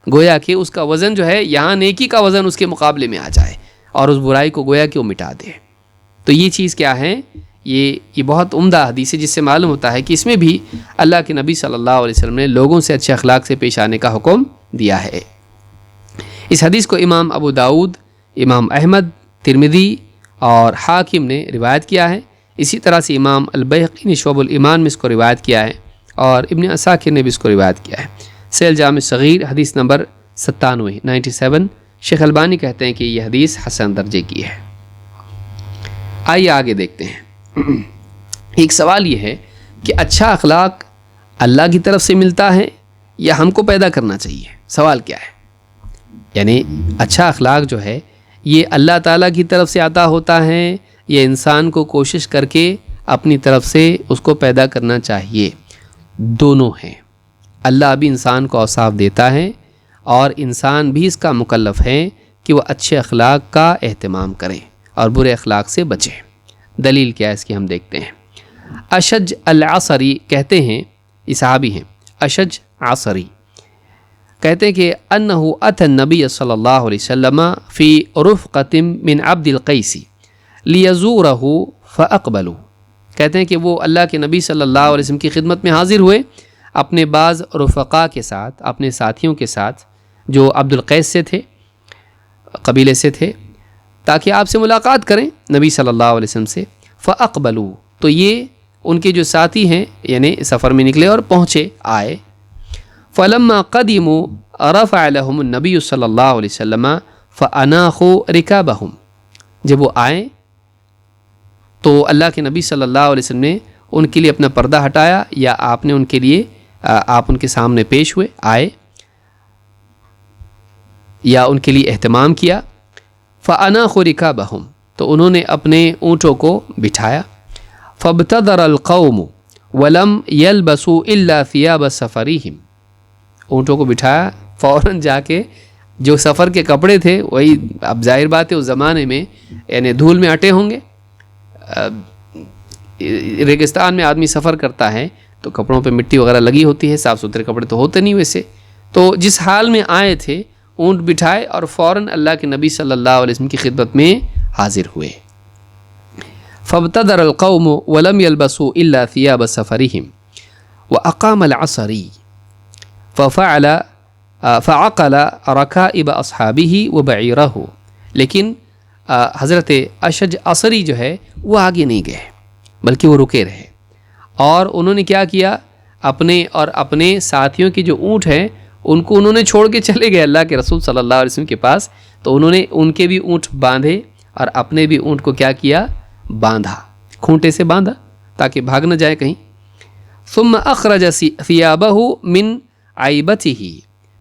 گویا کہ اس کا وزن جو ہے یہاں نیکی کا وزن اس کے مقابلے میں آ جائے، اور اس برائی کو گویا کہ وہ مٹا دے۔ تو یہ چیز کیا ہے؟ یہ بہت عمدہ حدیث ہے، جس سے معلوم ہوتا ہے کہ اس میں بھی اللہ کے نبی صلی اللہ علیہ وسلم نے لوگوں سے اچھے اخلاق سے پیش آنے کا حکم دیا ہے۔ اس حدیث کو امام ابو داؤد، امام احمد، ترمذی اور حاکم نے روایت کیا ہے۔ اسی طرح سے امام البیہقی نے شعب الایمان میں اس کو روایت کیا ہے، اور ابن عساکر نے بھی اس کو روایت کیا ہے۔ سیل جامع صغیر حدیث نمبر 97 شیخ البانی کہتے ہیں کہ یہ حدیث حسن درجے کی ہے۔ آئیے آگے دیکھتے ہیں۔ ایک سوال یہ ہے کہ اچھا اخلاق اللہ کی طرف سے ملتا ہے یا ہم کو پیدا کرنا چاہیے؟ سوال کیا ہے؟ یعنی اچھا اخلاق جو ہے یہ اللہ تعالیٰ کی طرف سے عطا ہوتا ہے یا انسان کو کوشش کر کے اپنی طرف سے اس کو پیدا کرنا چاہیے؟ دونوں ہیں۔ اللہ بھی انسان کو اوصاف دیتا ہے، اور انسان بھی اس کا مکلف ہے کہ وہ اچھے اخلاق کا اہتمام کرے اور برے اخلاق سے بچے۔ دلیل کیا ہے اس کی ہم دیکھتے ہیں۔ اشج العصری کہتے ہیں، یہ صحابی ہیں، اشج عصری کہتے ہیں کہ انہ اتى النبی صلی اللہ علیہ وسلم فی رفقۃ من عبد القیس لیزورہ فاقبلوا، کہتے ہیں کہ وہ اللہ کے نبی صلی اللہ علیہ وسلم کی خدمت میں حاضر ہوئے اپنے بعض رفقا کے ساتھ، اپنے ساتھیوں کے ساتھ جو عبد القیس سے تھے، قبیلے سے تھے، تاکہ آپ سے ملاقات کریں نبی صلی اللہ علیہ وسلم سے۔ فاقبلوا، تو یہ ان کے جو ساتھی ہیں یعنی سفر میں نکلے اور پہنچے، آئے۔ فلما قدموا رفع لهم النبی صلی اللہ علیہ وسلم فاناخوا رکابهم، جب وہ آئے تو اللہ کے نبی صلی اللہ علیہ وسلم نے ان کے لیے اپنا پردہ ہٹایا، یا آپ نے ان کے لیے، آپ ان کے سامنے پیش ہوئے، آئے یا ان کے لیے اہتمام کیا۔ فاناخوا رکابهم، تو انہوں نے اپنے اونٹوں کو بٹھایا۔ فابتدر القوم ولم يلبسوا الا ثياب سفرهم، اونٹوں کو بٹھایا، فوراً جا کے جو سفر کے کپڑے تھے وہی، اب ظاہر بات ہے اس زمانے میں یعنی دھول میں اٹے ہوں گے، ریگستان میں آدمی سفر کرتا ہے تو کپڑوں پہ مٹی وغیرہ لگی ہوتی ہے، صاف ستھرے کپڑے تو ہوتے نہیں ویسے، تو جس حال میں آئے تھے اونٹ بٹھائے اور فوراً اللہ کے نبی صلی اللہ علیہ وسلم کی خدمت میں حاضر ہوئے۔ فابتدر القوم ولم يلبسوا الا ثياب سفرهم واقام العصري فعقل ركائب اصحابه وبعيره، لیکن حضرت اشج عصری جو ہے وہ آگے نہیں گئے بلکہ وہ رکے رہے، اور انہوں نے کیا کیا، اپنے اور اپنے ساتھیوں کے جو اونٹ ہیں ان کو انہوں نے چھوڑ کے چلے گئے اللہ کے رسول صلی اللہ علیہ وسلم کے پاس، تو انہوں نے ان کے بھی اونٹ باندھے اور اپنے بھی اونٹ کو کیا کیا، باندھا، کھونٹے سے باندھا تاکہ بھاگ نہ جائے کہیں۔ ثم اخرج ثیابہ من عیبتہ،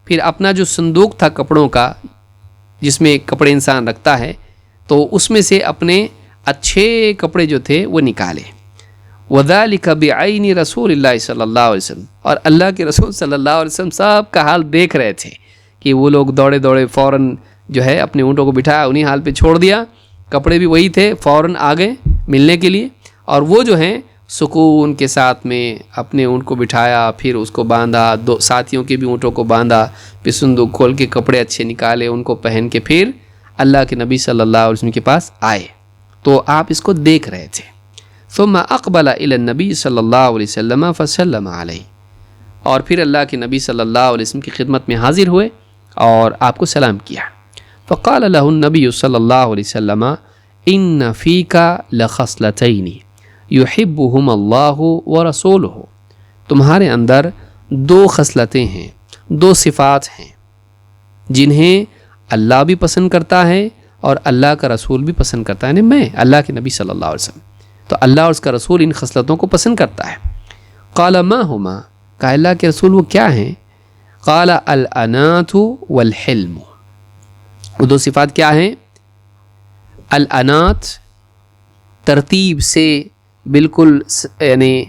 پھر اپنا جو صندوق تھا کپڑوں کا جس میں کپڑے انسان رکھتا ہے، تو اس میں سے اپنے اچھے کپڑے جو تھے وہ نکالے۔ وذالک بعین رسول اللہ صلی اللہ علیہ وسلم، اور اللہ کے رسول صلی اللہ علیہ وسلم سب کا حال دیکھ رہے تھے کہ وہ لوگ دوڑے دوڑے فوراً جو ہے اپنے اونٹوں کو بٹھایا، انہی حال پہ چھوڑ دیا، کپڑے بھی وہی تھے، فوراً آ گئے ملنے کے لیے، اور وہ جو ہیں سکون کے ساتھ میں اپنے اونٹ کو بٹھایا، پھر اس کو باندھا، دو ساتھیوں کے بھی اونٹوں کو باندھا، پھر صندوق کھول کے کپڑے اچھے نکالے، ان کو پہن کے پھر اللہ کے نبی صلی اللہ علیہ وسلم کے پاس آئے، تو آپ اس کو دیکھ رہے تھے۔ ثم اقبل الی النبی صلی اللہ علیہ وسلم فسلم علیہ، اور پھر اللہ کے نبی صلی اللہ علیہ وسلم کی خدمت میں حاضر ہوئے اور آپ کو سلام کیا۔ فقال له النبی صلی اللہ علیہ وسلم ان فیک لخصلتین یحبہم اللہ ورسولہ، تمہارے اندر دو خصلتیں ہیں، دو صفات ہیں جنہیں اللہ بھی پسند کرتا ہے اور اللہ کا رسول بھی پسند کرتا ہے، یعنی میں اللہ کے نبی صلی اللہ علیہ وسلم، تو اللہ اور اس کا رسول ان خصلتوں کو پسند کرتا ہے۔ قال ما ہما، کہا اللہ کے رسول وہ کیا ہیں؟ قال الانات والحلم، وہ دو صفات کیا ہیں؟ الانات، ترتیب سے بالکل یعنی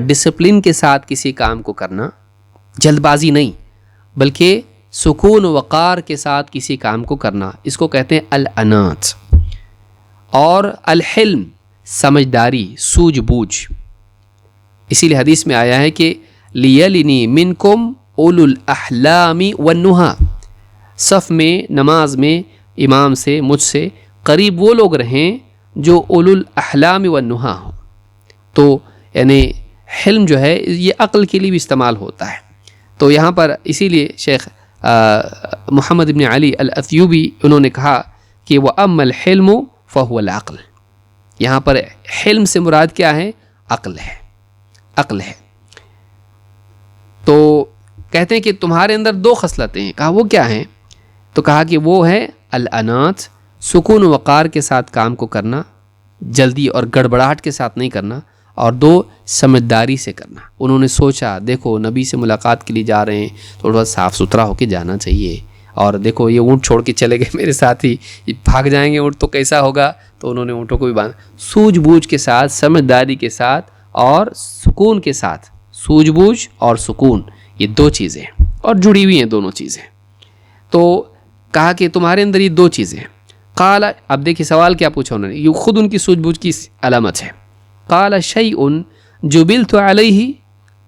ڈسپلن کے ساتھ کسی کام کو کرنا، جلد بازی نہیں بلکہ سکون و وقار کے ساتھ کسی کام کو کرنا، اس کو کہتے ہیں الانات۔ اور الحلم، سمجھداری، سوجھ بوجھ، اسی لیے حدیث میں آیا ہے کہ لیلنی منکم اولو الاحلام والنہی، صف میں نماز میں امام سے مجھ سے قریب وہ لوگ رہیں جو اولو الاحلام والنہی ہوں۔ تو یعنی حلم جو ہے یہ عقل کے لیے بھی استعمال ہوتا ہے، تو یہاں پر اسی لیے شیخ محمد بن علی الاثیوبی انہوں نے کہا کہ وَأَمَّا الْحِلْمُ فَهُوَ الْعَقْلُ، یہاں پر حلم سے مراد کیا ہے؟ عقل ہے، عقل ہے۔ تو کہتے ہیں کہ تمہارے اندر دو خصلتیں ہیں، کہا وہ کیا ہیں؟ تو کہا کہ وہ ہے الانات، سکون و وقار کے ساتھ کام کو کرنا، جلدی اور گڑبڑاہٹ کے ساتھ نہیں کرنا، اور دو سمجھداری سے کرنا۔ انہوں نے سوچا دیکھو نبی سے ملاقات کے لیے جا رہے ہیں، تھوڑا صاف ستھرا ہو کے جانا چاہیے، اور دیکھو یہ اونٹ چھوڑ کے چلے گئے میرے ساتھی، بھاگ جائیں گے اونٹ تو کیسا ہوگا، تو انہوں نے اونٹوں کو بھی باندھا، سوجھ بوجھ کے ساتھ، سمجھداری کے ساتھ اور سکون کے ساتھ۔ سوجھ بوجھ اور سکون یہ دو چیزیں ہیں اور جڑی ہوئی ہیں دونوں چیزیں۔ تو کہا کہ تمہارے اندر یہ دو چیزیں ہیں۔ قال، اب دیکھیے سوال کیا پوچھا انہوں نے، یہ خود ان کی سوجھ بوجھ کی علامت ہے۔ قال شیء جبلت علیہ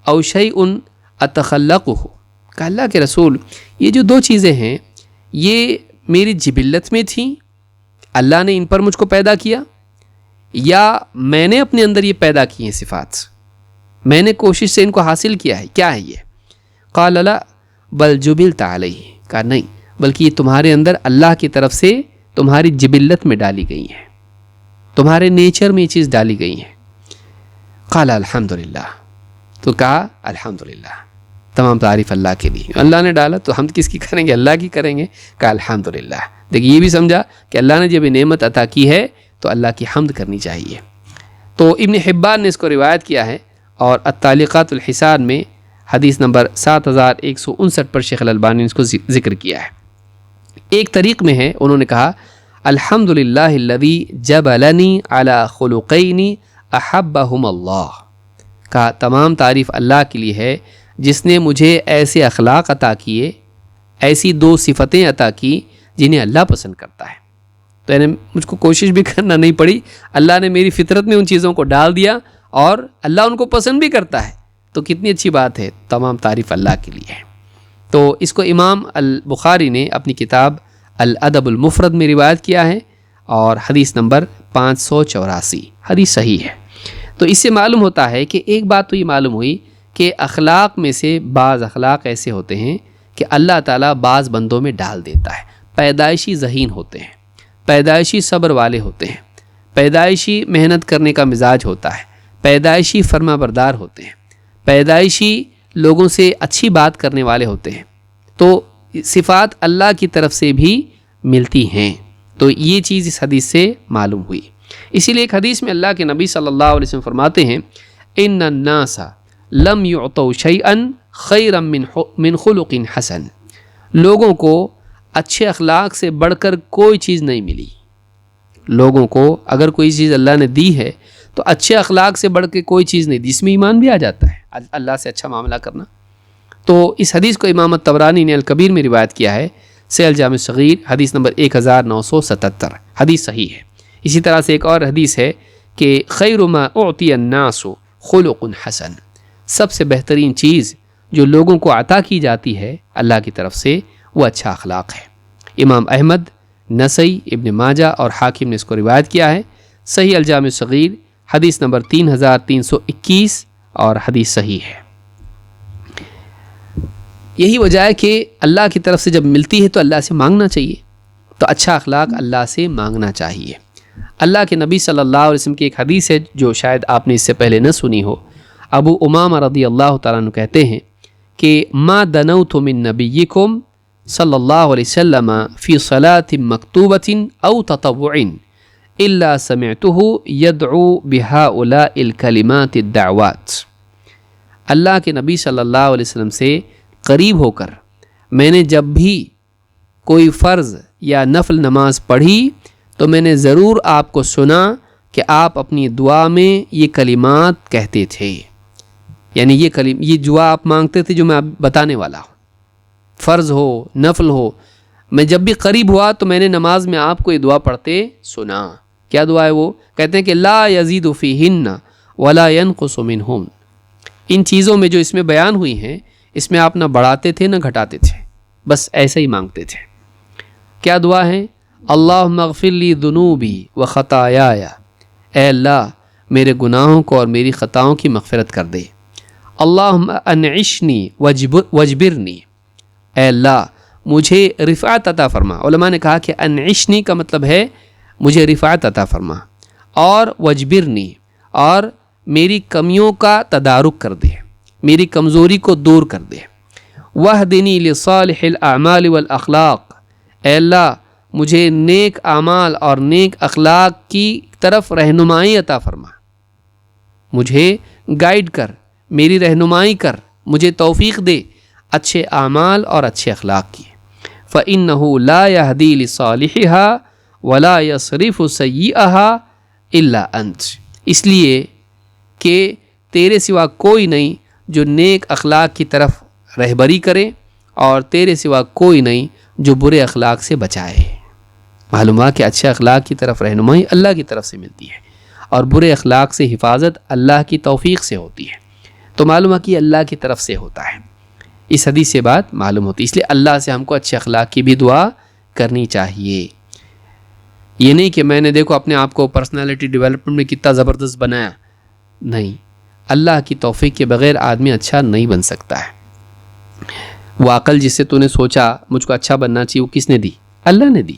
او شیء اتخلقہ، کہا اللہ کے رسول یہ جو دو چیزیں ہیں یہ میری جبلت میں تھیں، اللہ نے ان پر مجھ کو پیدا کیا، یا میں نے اپنے اندر یہ پیدا کی ہیں صفات، میں نے کوشش سے ان کو حاصل کیا ہے، کیا ہے یہ؟ قال لا بل جبلت علیہ، کہا نہیں بلکہ یہ تمہارے اندر اللہ کی طرف سے تمہاری جبلت میں ڈالی گئی ہیں، تمہارے نیچر میں یہ چیز ڈالی گئی ہیں۔ قال الحمدللہ، تو کہا الحمدللہ، تمام تعریف اللہ کے لیے، اللہ نے ڈالا تو ہم کس کی کریں گے؟ اللہ کی کریں گے۔ کہا الحمدللہ، دیکھیے یہ بھی سمجھا کہ اللہ نے جب یہ نعمت عطا کی ہے تو اللہ کی حمد کرنی چاہیے۔ تو ابن حبان نے اس کو روایت کیا ہے، اور التعلیقات الحسان میں حدیث نمبر 7159 پر شیخ الالبانی نے اس کو ذکر کیا ہے۔ ایک طریق میں ہے، انہوں نے کہا الحمدللہ الذی جبلنی علی خلقین احبہم اللہ، کہا تمام تعریف اللہ کے لیے ہے جس نے مجھے ایسے اخلاق عطا کیے، ایسی دو صفتیں عطا کی جنہیں اللہ پسند کرتا ہے۔ تو یعنی مجھ کو کوشش بھی کرنا نہیں پڑی، اللہ نے میری فطرت میں ان چیزوں کو ڈال دیا اور اللہ ان کو پسند بھی کرتا ہے، تو کتنی اچھی بات ہے، تمام تعریف اللہ کے لیے ہے۔ تو اس کو امام البخاری نے اپنی کتاب الادب المفرد میں روایت کیا ہے، اور حدیث نمبر 584، حدیث صحیح ہے۔ تو اس سے معلوم ہوتا ہے کہ ایک بات تو یہ معلوم ہوئی کہ اخلاق میں سے بعض اخلاق ایسے ہوتے ہیں کہ اللہ تعالیٰ بعض بندوں میں ڈال دیتا ہے، پیدائشی ذہین ہوتے ہیں، پیدائشی صبر والے ہوتے ہیں، پیدائشی محنت کرنے کا مزاج ہوتا ہے، پیدائشی فرما بردار ہوتے ہیں، پیدائشی لوگوں سے اچھی بات کرنے والے ہوتے ہیں، تو صفات اللہ کی طرف سے بھی ملتی ہیں۔ تو یہ چیز اس حدیث سے معلوم ہوئی۔ اسی لیے ایک حدیث میں اللہ کے نبی صلی اللہ علیہ وسلم فرماتے ہیں ان الناس لم يعطوا شيئا خيرا من خلق حسن، لوگوں کو اچھے اخلاق سے بڑھ کر کوئی چیز نہیں ملی۔ لوگوں کو اگر کوئی چیز اللہ نے دی ہے تو اچھے اخلاق سے بڑھ کے کوئی چیز نہیں، جس میں ایمان بھی آ جاتا ہے اللہ سے اچھا معاملہ کرنا۔ تو اس حدیث کو امام طبرانی نے الکبیر میں روایت کیا ہے، صحیح الجامع الصغیر حدیث نمبر 1977، حدیث صحیح ہے۔ اسی طرح سے ایک اور حدیث ہے کہ خیر ما اعطی الناس خلق حسن، سب سے بہترین چیز جو لوگوں کو عطا کی جاتی ہے اللہ کی طرف سے وہ اچھا اخلاق ہے۔ امام احمد، نسائی، ابن ماجہ اور حاکم نے اس کو روایت کیا ہے، صحیح الجامع الصغیر حدیث نمبر 3321 اور حدیث صحیح ہے۔ یہی وجہ ہے کہ اللہ کی طرف سے جب ملتی ہے تو اللہ سے مانگنا چاہیے، تو اچھا اخلاق اللہ سے مانگنا چاہیے۔ اللہ کے نبی صلی اللہ علیہ وسلم کی ایک حدیث ہے جو شاید آپ نے اس سے پہلے نہ سنی ہو، ابو امامہ رضی اللہ تعالیٰ عنہ کہتے ہیں کہ ما دنوت من نبیکم صلی اللہ علیہ وسلم فی صلاۃ مکتوبۃ او تطوع الا سمعتہ یدعو بہؤلاء الکلمات الدعوات۔ اللہ کے نبی صلی اللہ علیہ وسلم سے قریب ہو کر میں نے جب بھی کوئی فرض یا نفل نماز پڑھی تو میں نے ضرور آپ کو سنا کہ آپ اپنی دعا میں یہ کلمات کہتے تھے، یعنی یہ دعا آپ مانگتے تھے جو میں اب بتانے والا ہوں، فرض ہو نفل ہو، میں جب بھی قریب ہوا تو میں نے نماز میں آپ کو یہ دعا پڑھتے سنا۔ کیا دعا ہے وہ؟ کہتے ہیں کہ لا یزید فیہن ولا ینقص منہن، ان چیزوں میں جو اس میں بیان ہوئی ہیں اس میں آپ نہ بڑھاتے تھے نہ گھٹاتے تھے، بس ایسے ہی مانگتے تھے۔ کیا دعا ہے؟ اللہم اغفر لی ذنوبی و خطایایا، اے اللہ میرے گناہوں کو اور میری خطاؤں کی مغفرت کر دے۔ اللہم انعشنی وجبرنی، اے اللہ مجھے رفعت عطا فرما۔ علماء نے کہا کہ انعشنی کا مطلب ہے مجھے رفعت عطا فرما، اور وجبرنی، اور میری کمیوں کا تدارک کر دے، میری کمزوری کو دور کر دے۔ واہدنی لصالح الاعمال والاخلاق، اے اللہ مجھے نیک اعمال اور نیک اخلاق کی طرف رہنمائی عطا فرما، مجھے گائیڈ کر، میری رہنمائی کر، مجھے توفیق دے اچھے اعمال اور اچھے اخلاق کی۔ فإنہ لا یہدی لصالحها ولا یصرف سیئها الا انت، اس لیے کہ تیرے سوا کوئی نہیں جو نیک اخلاق کی طرف رہبری کرے، اور تیرے سوا کوئی نہیں جو برے اخلاق سے بچائے۔ معلوم ہے کہ اچھے اخلاق کی طرف رہنمائی اللہ کی طرف سے ملتی ہے، اور برے اخلاق سے حفاظت اللہ کی توفیق سے ہوتی ہے، تو معلوم ہے کہ اللہ کی طرف سے ہوتا ہے۔ اس حدیث سے بات معلوم ہوتی ہے، اس لیے اللہ سے ہم کو اچھے اخلاق کی بھی دعا کرنی چاہیے۔ یہ نہیں کہ میں نے دیکھو اپنے آپ کو پرسنالٹی ڈیولپمنٹ میں کتنا زبردست بنایا، نہیں، اللہ کی توفیق کے بغیر آدمی اچھا نہیں بن سکتا ہے۔ وہ عقل جس سے تو نے سوچا مجھ کو اچھا بننا چاہیے، وہ کس نے دی؟ اللہ نے دی۔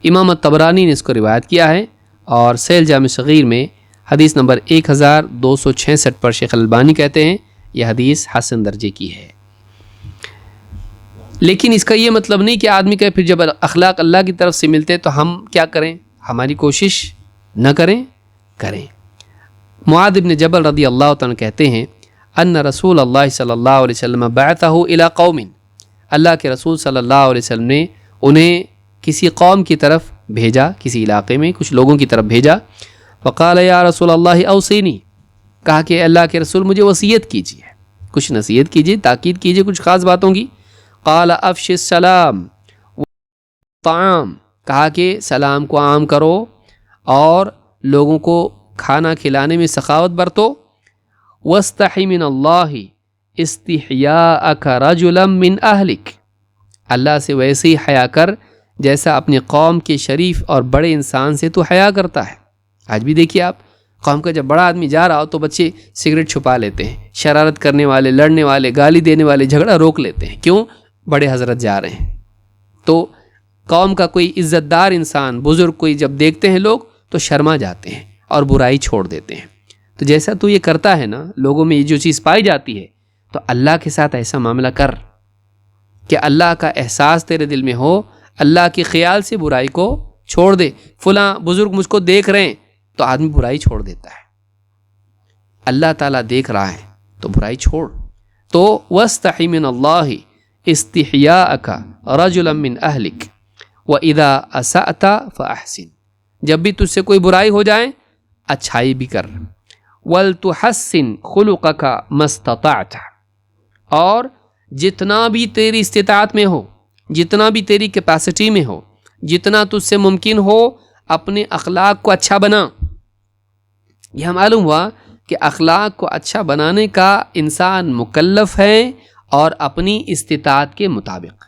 امام طبرانی نے اس کو روایت کیا ہے، اور صحیح الجامع صغیر میں حدیث نمبر 1266 پر شیخ البانی کہتے ہیں یہ حدیث حسن درجے کی ہے۔ لیکن اس کا یہ مطلب نہیں کہ آدمی کہ پھر جب اخلاق اللہ کی طرف سے ملتے تو ہم کیا کریں، ہماری کوشش نہ کریں۔ معاذ بن جبل رضی اللہ تعالیٰ کہتے ہیں ان رسول اللہ صلی اللہ علیہ وسلم بعثہ الی قوم، اللہ کے رسول صلی اللہ علیہ وسلم نے انہیں کسی قوم کی طرف بھیجا، کسی علاقے میں کچھ لوگوں کی طرف بھیجا۔ فقال یا رسول اللہ اوصینی، کہا کہ اللہ کے رسول مجھے وصیت کیجیے، کچھ نصیحت کیجیے، تاکید کیجیے کچھ خاص باتوں کی۔ قال افش السلام طعام، کہا کہ سلام کو عام کرو اور لوگوں کو کھانا کھلانے میں سخاوت برتو۔ واستحی من اللہ استحیاءک رجلا من اہلک، اللہ سے ویسے ہی حیا کر جیسا اپنے قوم کے شریف اور بڑے انسان سے تو حیا کرتا ہے۔ آج بھی دیکھیے آپ، قوم کا جب بڑا آدمی جا رہا ہو تو بچے سگریٹ چھپا لیتے ہیں، شرارت کرنے والے، لڑنے والے، گالی دینے والے جھگڑا روک لیتے ہیں، کیوں؟ بڑے حضرت جا رہے ہیں۔ تو قوم کا کوئی عزت دار انسان، بزرگ کوئی جب دیکھتے ہیں لوگ تو شرما جاتے ہیں اور برائی چھوڑ دیتے ہیں۔ تو جیسا تو یہ کرتا ہے نا، لوگوں میں یہ جو چیز پائی جاتی ہے، تو اللہ کے ساتھ ایسا معاملہ کر کہ اللہ کا احساس تیرے دل میں ہو، اللہ کے خیال سے برائی کو چھوڑ دے۔ فلاں بزرگ مجھ کو دیکھ رہے ہیں تو آدمی برائی چھوڑ دیتا ہے، اللہ تعالیٰ دیکھ رہا ہے تو برائی چھوڑ۔ تو واستحی من اللہ استحیاءک رجلا من اہلک واذا اسأت فاحسن، جب بھی تجھ سے کوئی برائی ہو جائے اچھائی بھی کر. وَلْتُحَسِّنْ خُلُقَكَ مَا اسْتَطَعْتَ، اور جتنا بھی تیری استطاعت میں ہو، جتنا بھی تیری کیپیسٹی میں ہو، جتنا تجھ سے ممکن ہو، اپنے اخلاق کو اچھا بنا. یہ معلوم ہوا کہ اخلاق کو اچھا بنانے کا انسان مکلف ہے، اور اپنی استطاعت کے مطابق.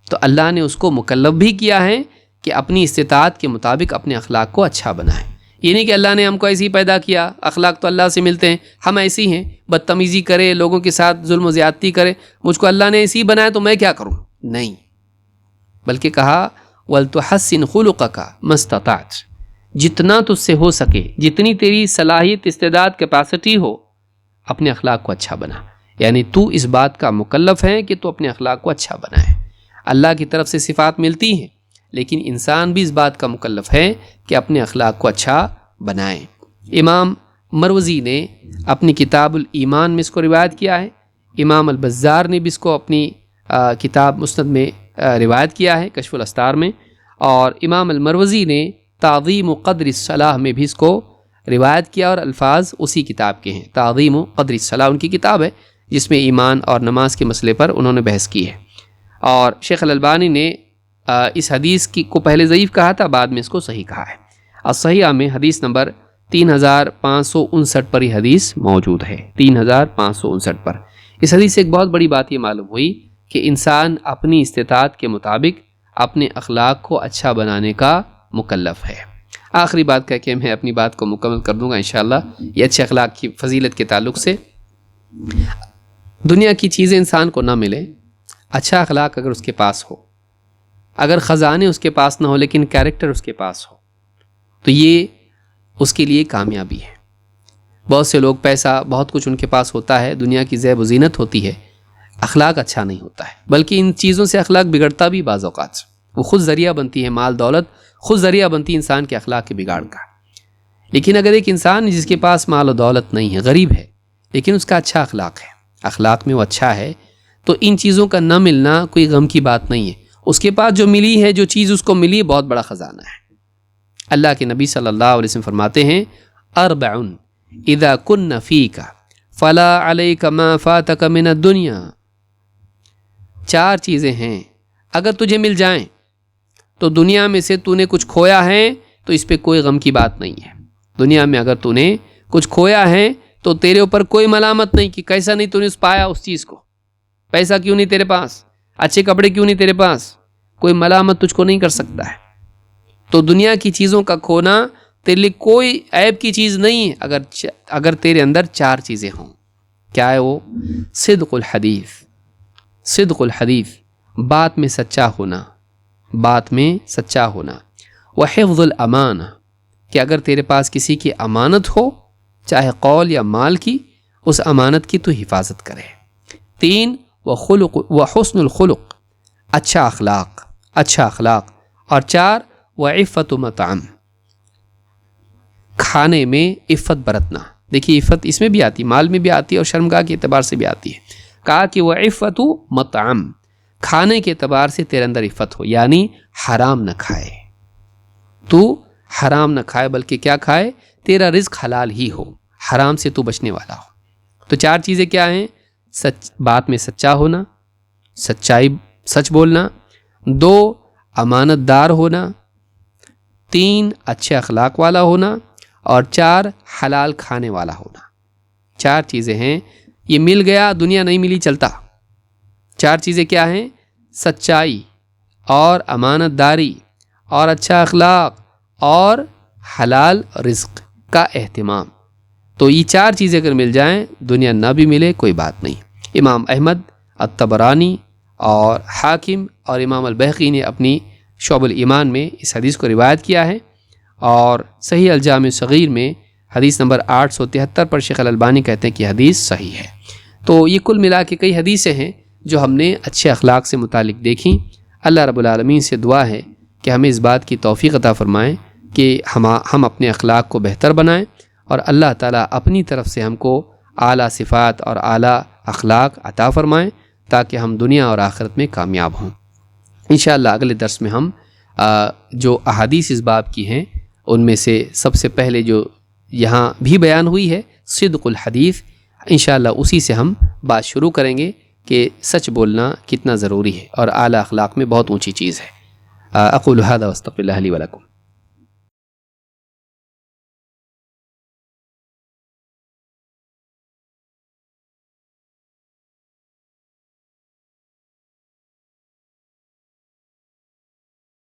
تو اللہ نے اس کو مکلف بھی کیا ہے کہ اپنی استطاعت کے مطابق اپنے اخلاق کو اچھا بنائے. یہ نہیں کہ اللہ نے ہم کو ایسے ہی پیدا کیا، اخلاق تو اللہ سے ملتے ہیں، ہم ایسے ہی ہیں، بدتمیزی کرے، لوگوں کے ساتھ ظلم و زیادتی کرے، مجھ کو اللہ نے ایسے ہی بنایا تو میں کیا کروں؟ نہیں، بلکہ کہا وَلْتُحَسِّنْ خُلُقَكَ مَا اسْتَطَعْتَ، جتنا تجھ سے ہو سکے، جتنی تیری صلاحیت، استعداد، کیپیسٹی ہو، اپنے اخلاق کو اچھا بنا. یعنی تو اس بات کا مکلف ہے کہ تو اپنے اخلاق کو اچھا بنائے. اللہ کی طرف سے صفات ملتی ہیں، لیکن انسان بھی اس بات کا مکلف ہے کہ اپنے اخلاق کو اچھا بنائے. امام مروزی نے اپنی کتاب الایمان میں اس کو روایت کیا ہے، امام البزار نے بھی اس کو اپنی کتاب مسند میں روایت کیا ہے کشف الاستار میں، اور امام المروزی نے تعظیم قدر الصلاح میں بھی اس کو روایت کیا، اور الفاظ اسی کتاب کے ہیں. تعظیم قدر الصلاح ان کی کتاب ہے جس میں ایمان اور نماز کے مسئلے پر انہوں نے بحث کی ہے. اور شیخ الالبانی نے اس حدیث کو پہلے ضعیف کہا تھا، بعد میں اس کو صحیح کہا ہے. الصحیحہ میں حدیث نمبر 3559 پر یہ حدیث موجود ہے، 3559 پر. اس حدیث سے ایک بہت بڑی بات یہ معلوم ہوئی کہ انسان اپنی استطاعت کے مطابق اپنے اخلاق کو اچھا بنانے کا مکلف ہے. آخری بات کہہ کے میں اپنی بات کو مکمل کر دوں گا انشاءاللہ. یہ اچھے اخلاق کی فضیلت کے تعلق سے، دنیا کی چیزیں انسان کو نہ ملے، اچھا اخلاق اگر اس کے پاس ہو، اگر خزانے اس کے پاس نہ ہو لیکن کیریکٹر اس کے پاس ہو، تو یہ اس کے لیے کامیابی ہے. بہت سے لوگ پیسہ، بہت کچھ ان کے پاس ہوتا ہے، دنیا کی زیب و زینت ہوتی ہے، اخلاق اچھا نہیں ہوتا ہے، بلکہ ان چیزوں سے اخلاق بگڑتا بھی بعض اوقات. وہ خود ذریعہ بنتی ہے، مال دولت خود ذریعہ بنتی ہے انسان کے اخلاق کے بگاڑ کا. لیکن اگر ایک انسان جس کے پاس مال و دولت نہیں ہے، غریب ہے، لیکن اس کا اچھا اخلاق ہے، اخلاق میں وہ اچھا ہے، تو ان چیزوں کا نہ ملنا کوئی غم کی بات نہیں ہے. اس کے پاس جو ملی ہے، جو چیز اس کو ملی، بہت بڑا خزانہ ہے. اللہ کے نبی صلی اللہ علیہ وسلم فرماتے ہیں اربع اذا کن فیک فلا علیک ما فاتک من الدنیا. 4 چیزیں ہیں اگر تجھے مل جائیں تو دنیا میں سے تو نے کچھ کھویا ہے تو اس پہ کوئی غم کی بات نہیں ہے. دنیا میں اگر تو نے کچھ کھویا ہے تو تیرے اوپر کوئی ملامت نہیں کہ کیسا نہیں تو نے پایا اس چیز کو، پیسہ کیوں نہیں تیرے پاس، اچھے کپڑے کیوں نہیں تیرے پاس، کوئی ملامت تجھ کو نہیں کر سکتا ہے. تو دنیا کی چیزوں کا کھونا تیرے لیے کوئی عیب کی چیز نہیں ہے اگر تیرے اندر 4 چیزیں ہوں. کیا ہے وہ؟ صدق الحدیث، صدق الحدیث، بات میں سچا ہونا، بات میں سچا ہونا. وحفظ الامانہ، کہ اگر تیرے پاس کسی کی امانت ہو، چاہے قول یا مال کی، اس امانت کی تو حفاظت کرے. 3 وحسن الخلق، اچھا اخلاق، اچھا اخلاق. اور 4 وعفت مطعم، کھانے میں عفت برتنا. دیکھیے عفت اس میں بھی آتی، مال میں بھی آتی ہے اور شرمگاہ کے اعتبار سے بھی آتی ہے. کہا کہ وعفت مطعم، کھانے کے اعتبار سے تیرے اندر عفت ہو، یعنی حرام نہ کھائے، تو حرام نہ کھائے بلکہ کیا کھائے، تیرا رزق حلال ہی ہو، حرام سے تو بچنے والا ہو. تو 4 چیزیں کیا ہیں؟ بات میں سچا ہونا، سچ بولنا. 2 امانت دار ہونا. 3 اچھے اخلاق والا ہونا. اور 4 حلال کھانے والا ہونا. 4 چیزیں ہیں، یہ مل گیا، دنیا نہیں ملی چلتا. 4 چیزیں کیا ہیں؟ سچائی اور امانت داری اور اچھا اخلاق اور حلال رزق کا اہتمام. تو یہ 4 چیزیں اگر مل جائیں، دنیا نہ بھی ملے کوئی بات نہیں. امام احمد، الطبرانی اور حاکم اور امام البیہقی نے اپنی شعب الایمان میں اس حدیث کو روایت کیا ہے، اور صحیح الجامع صغیر میں حدیث نمبر 873 پر شیخ الالبانی کہتے ہیں کہ حدیث صحیح ہے. تو یہ کل ملا کے کئی حدیثیں ہیں جو ہم نے اچھے اخلاق سے متعلق دیکھیں. اللہ رب العالمین سے دعا ہے کہ ہمیں اس بات کی توفیق عطا فرمائیں کہ ہم اپنے اخلاق کو بہتر بنائیں، اور اللہ تعالیٰ اپنی طرف سے ہم کو اعلیٰ صفات اور اعلیٰ اخلاق عطا فرمائیں تاکہ ہم دنیا اور آخرت میں کامیاب ہوں. انشاءاللہ اگلے درس میں ہم جو احادیث اس باب کی ہیں ان میں سے سب سے پہلے جو یہاں بھی بیان ہوئی ہے صدق الحدیث، انشاءاللہ اسی سے ہم بات شروع کریں گے کہ سچ بولنا کتنا ضروری ہے اور اعلیٰ اخلاق میں بہت اونچی چیز ہے۔ اقول ھذا واستغفر اللہ لی ولکم۔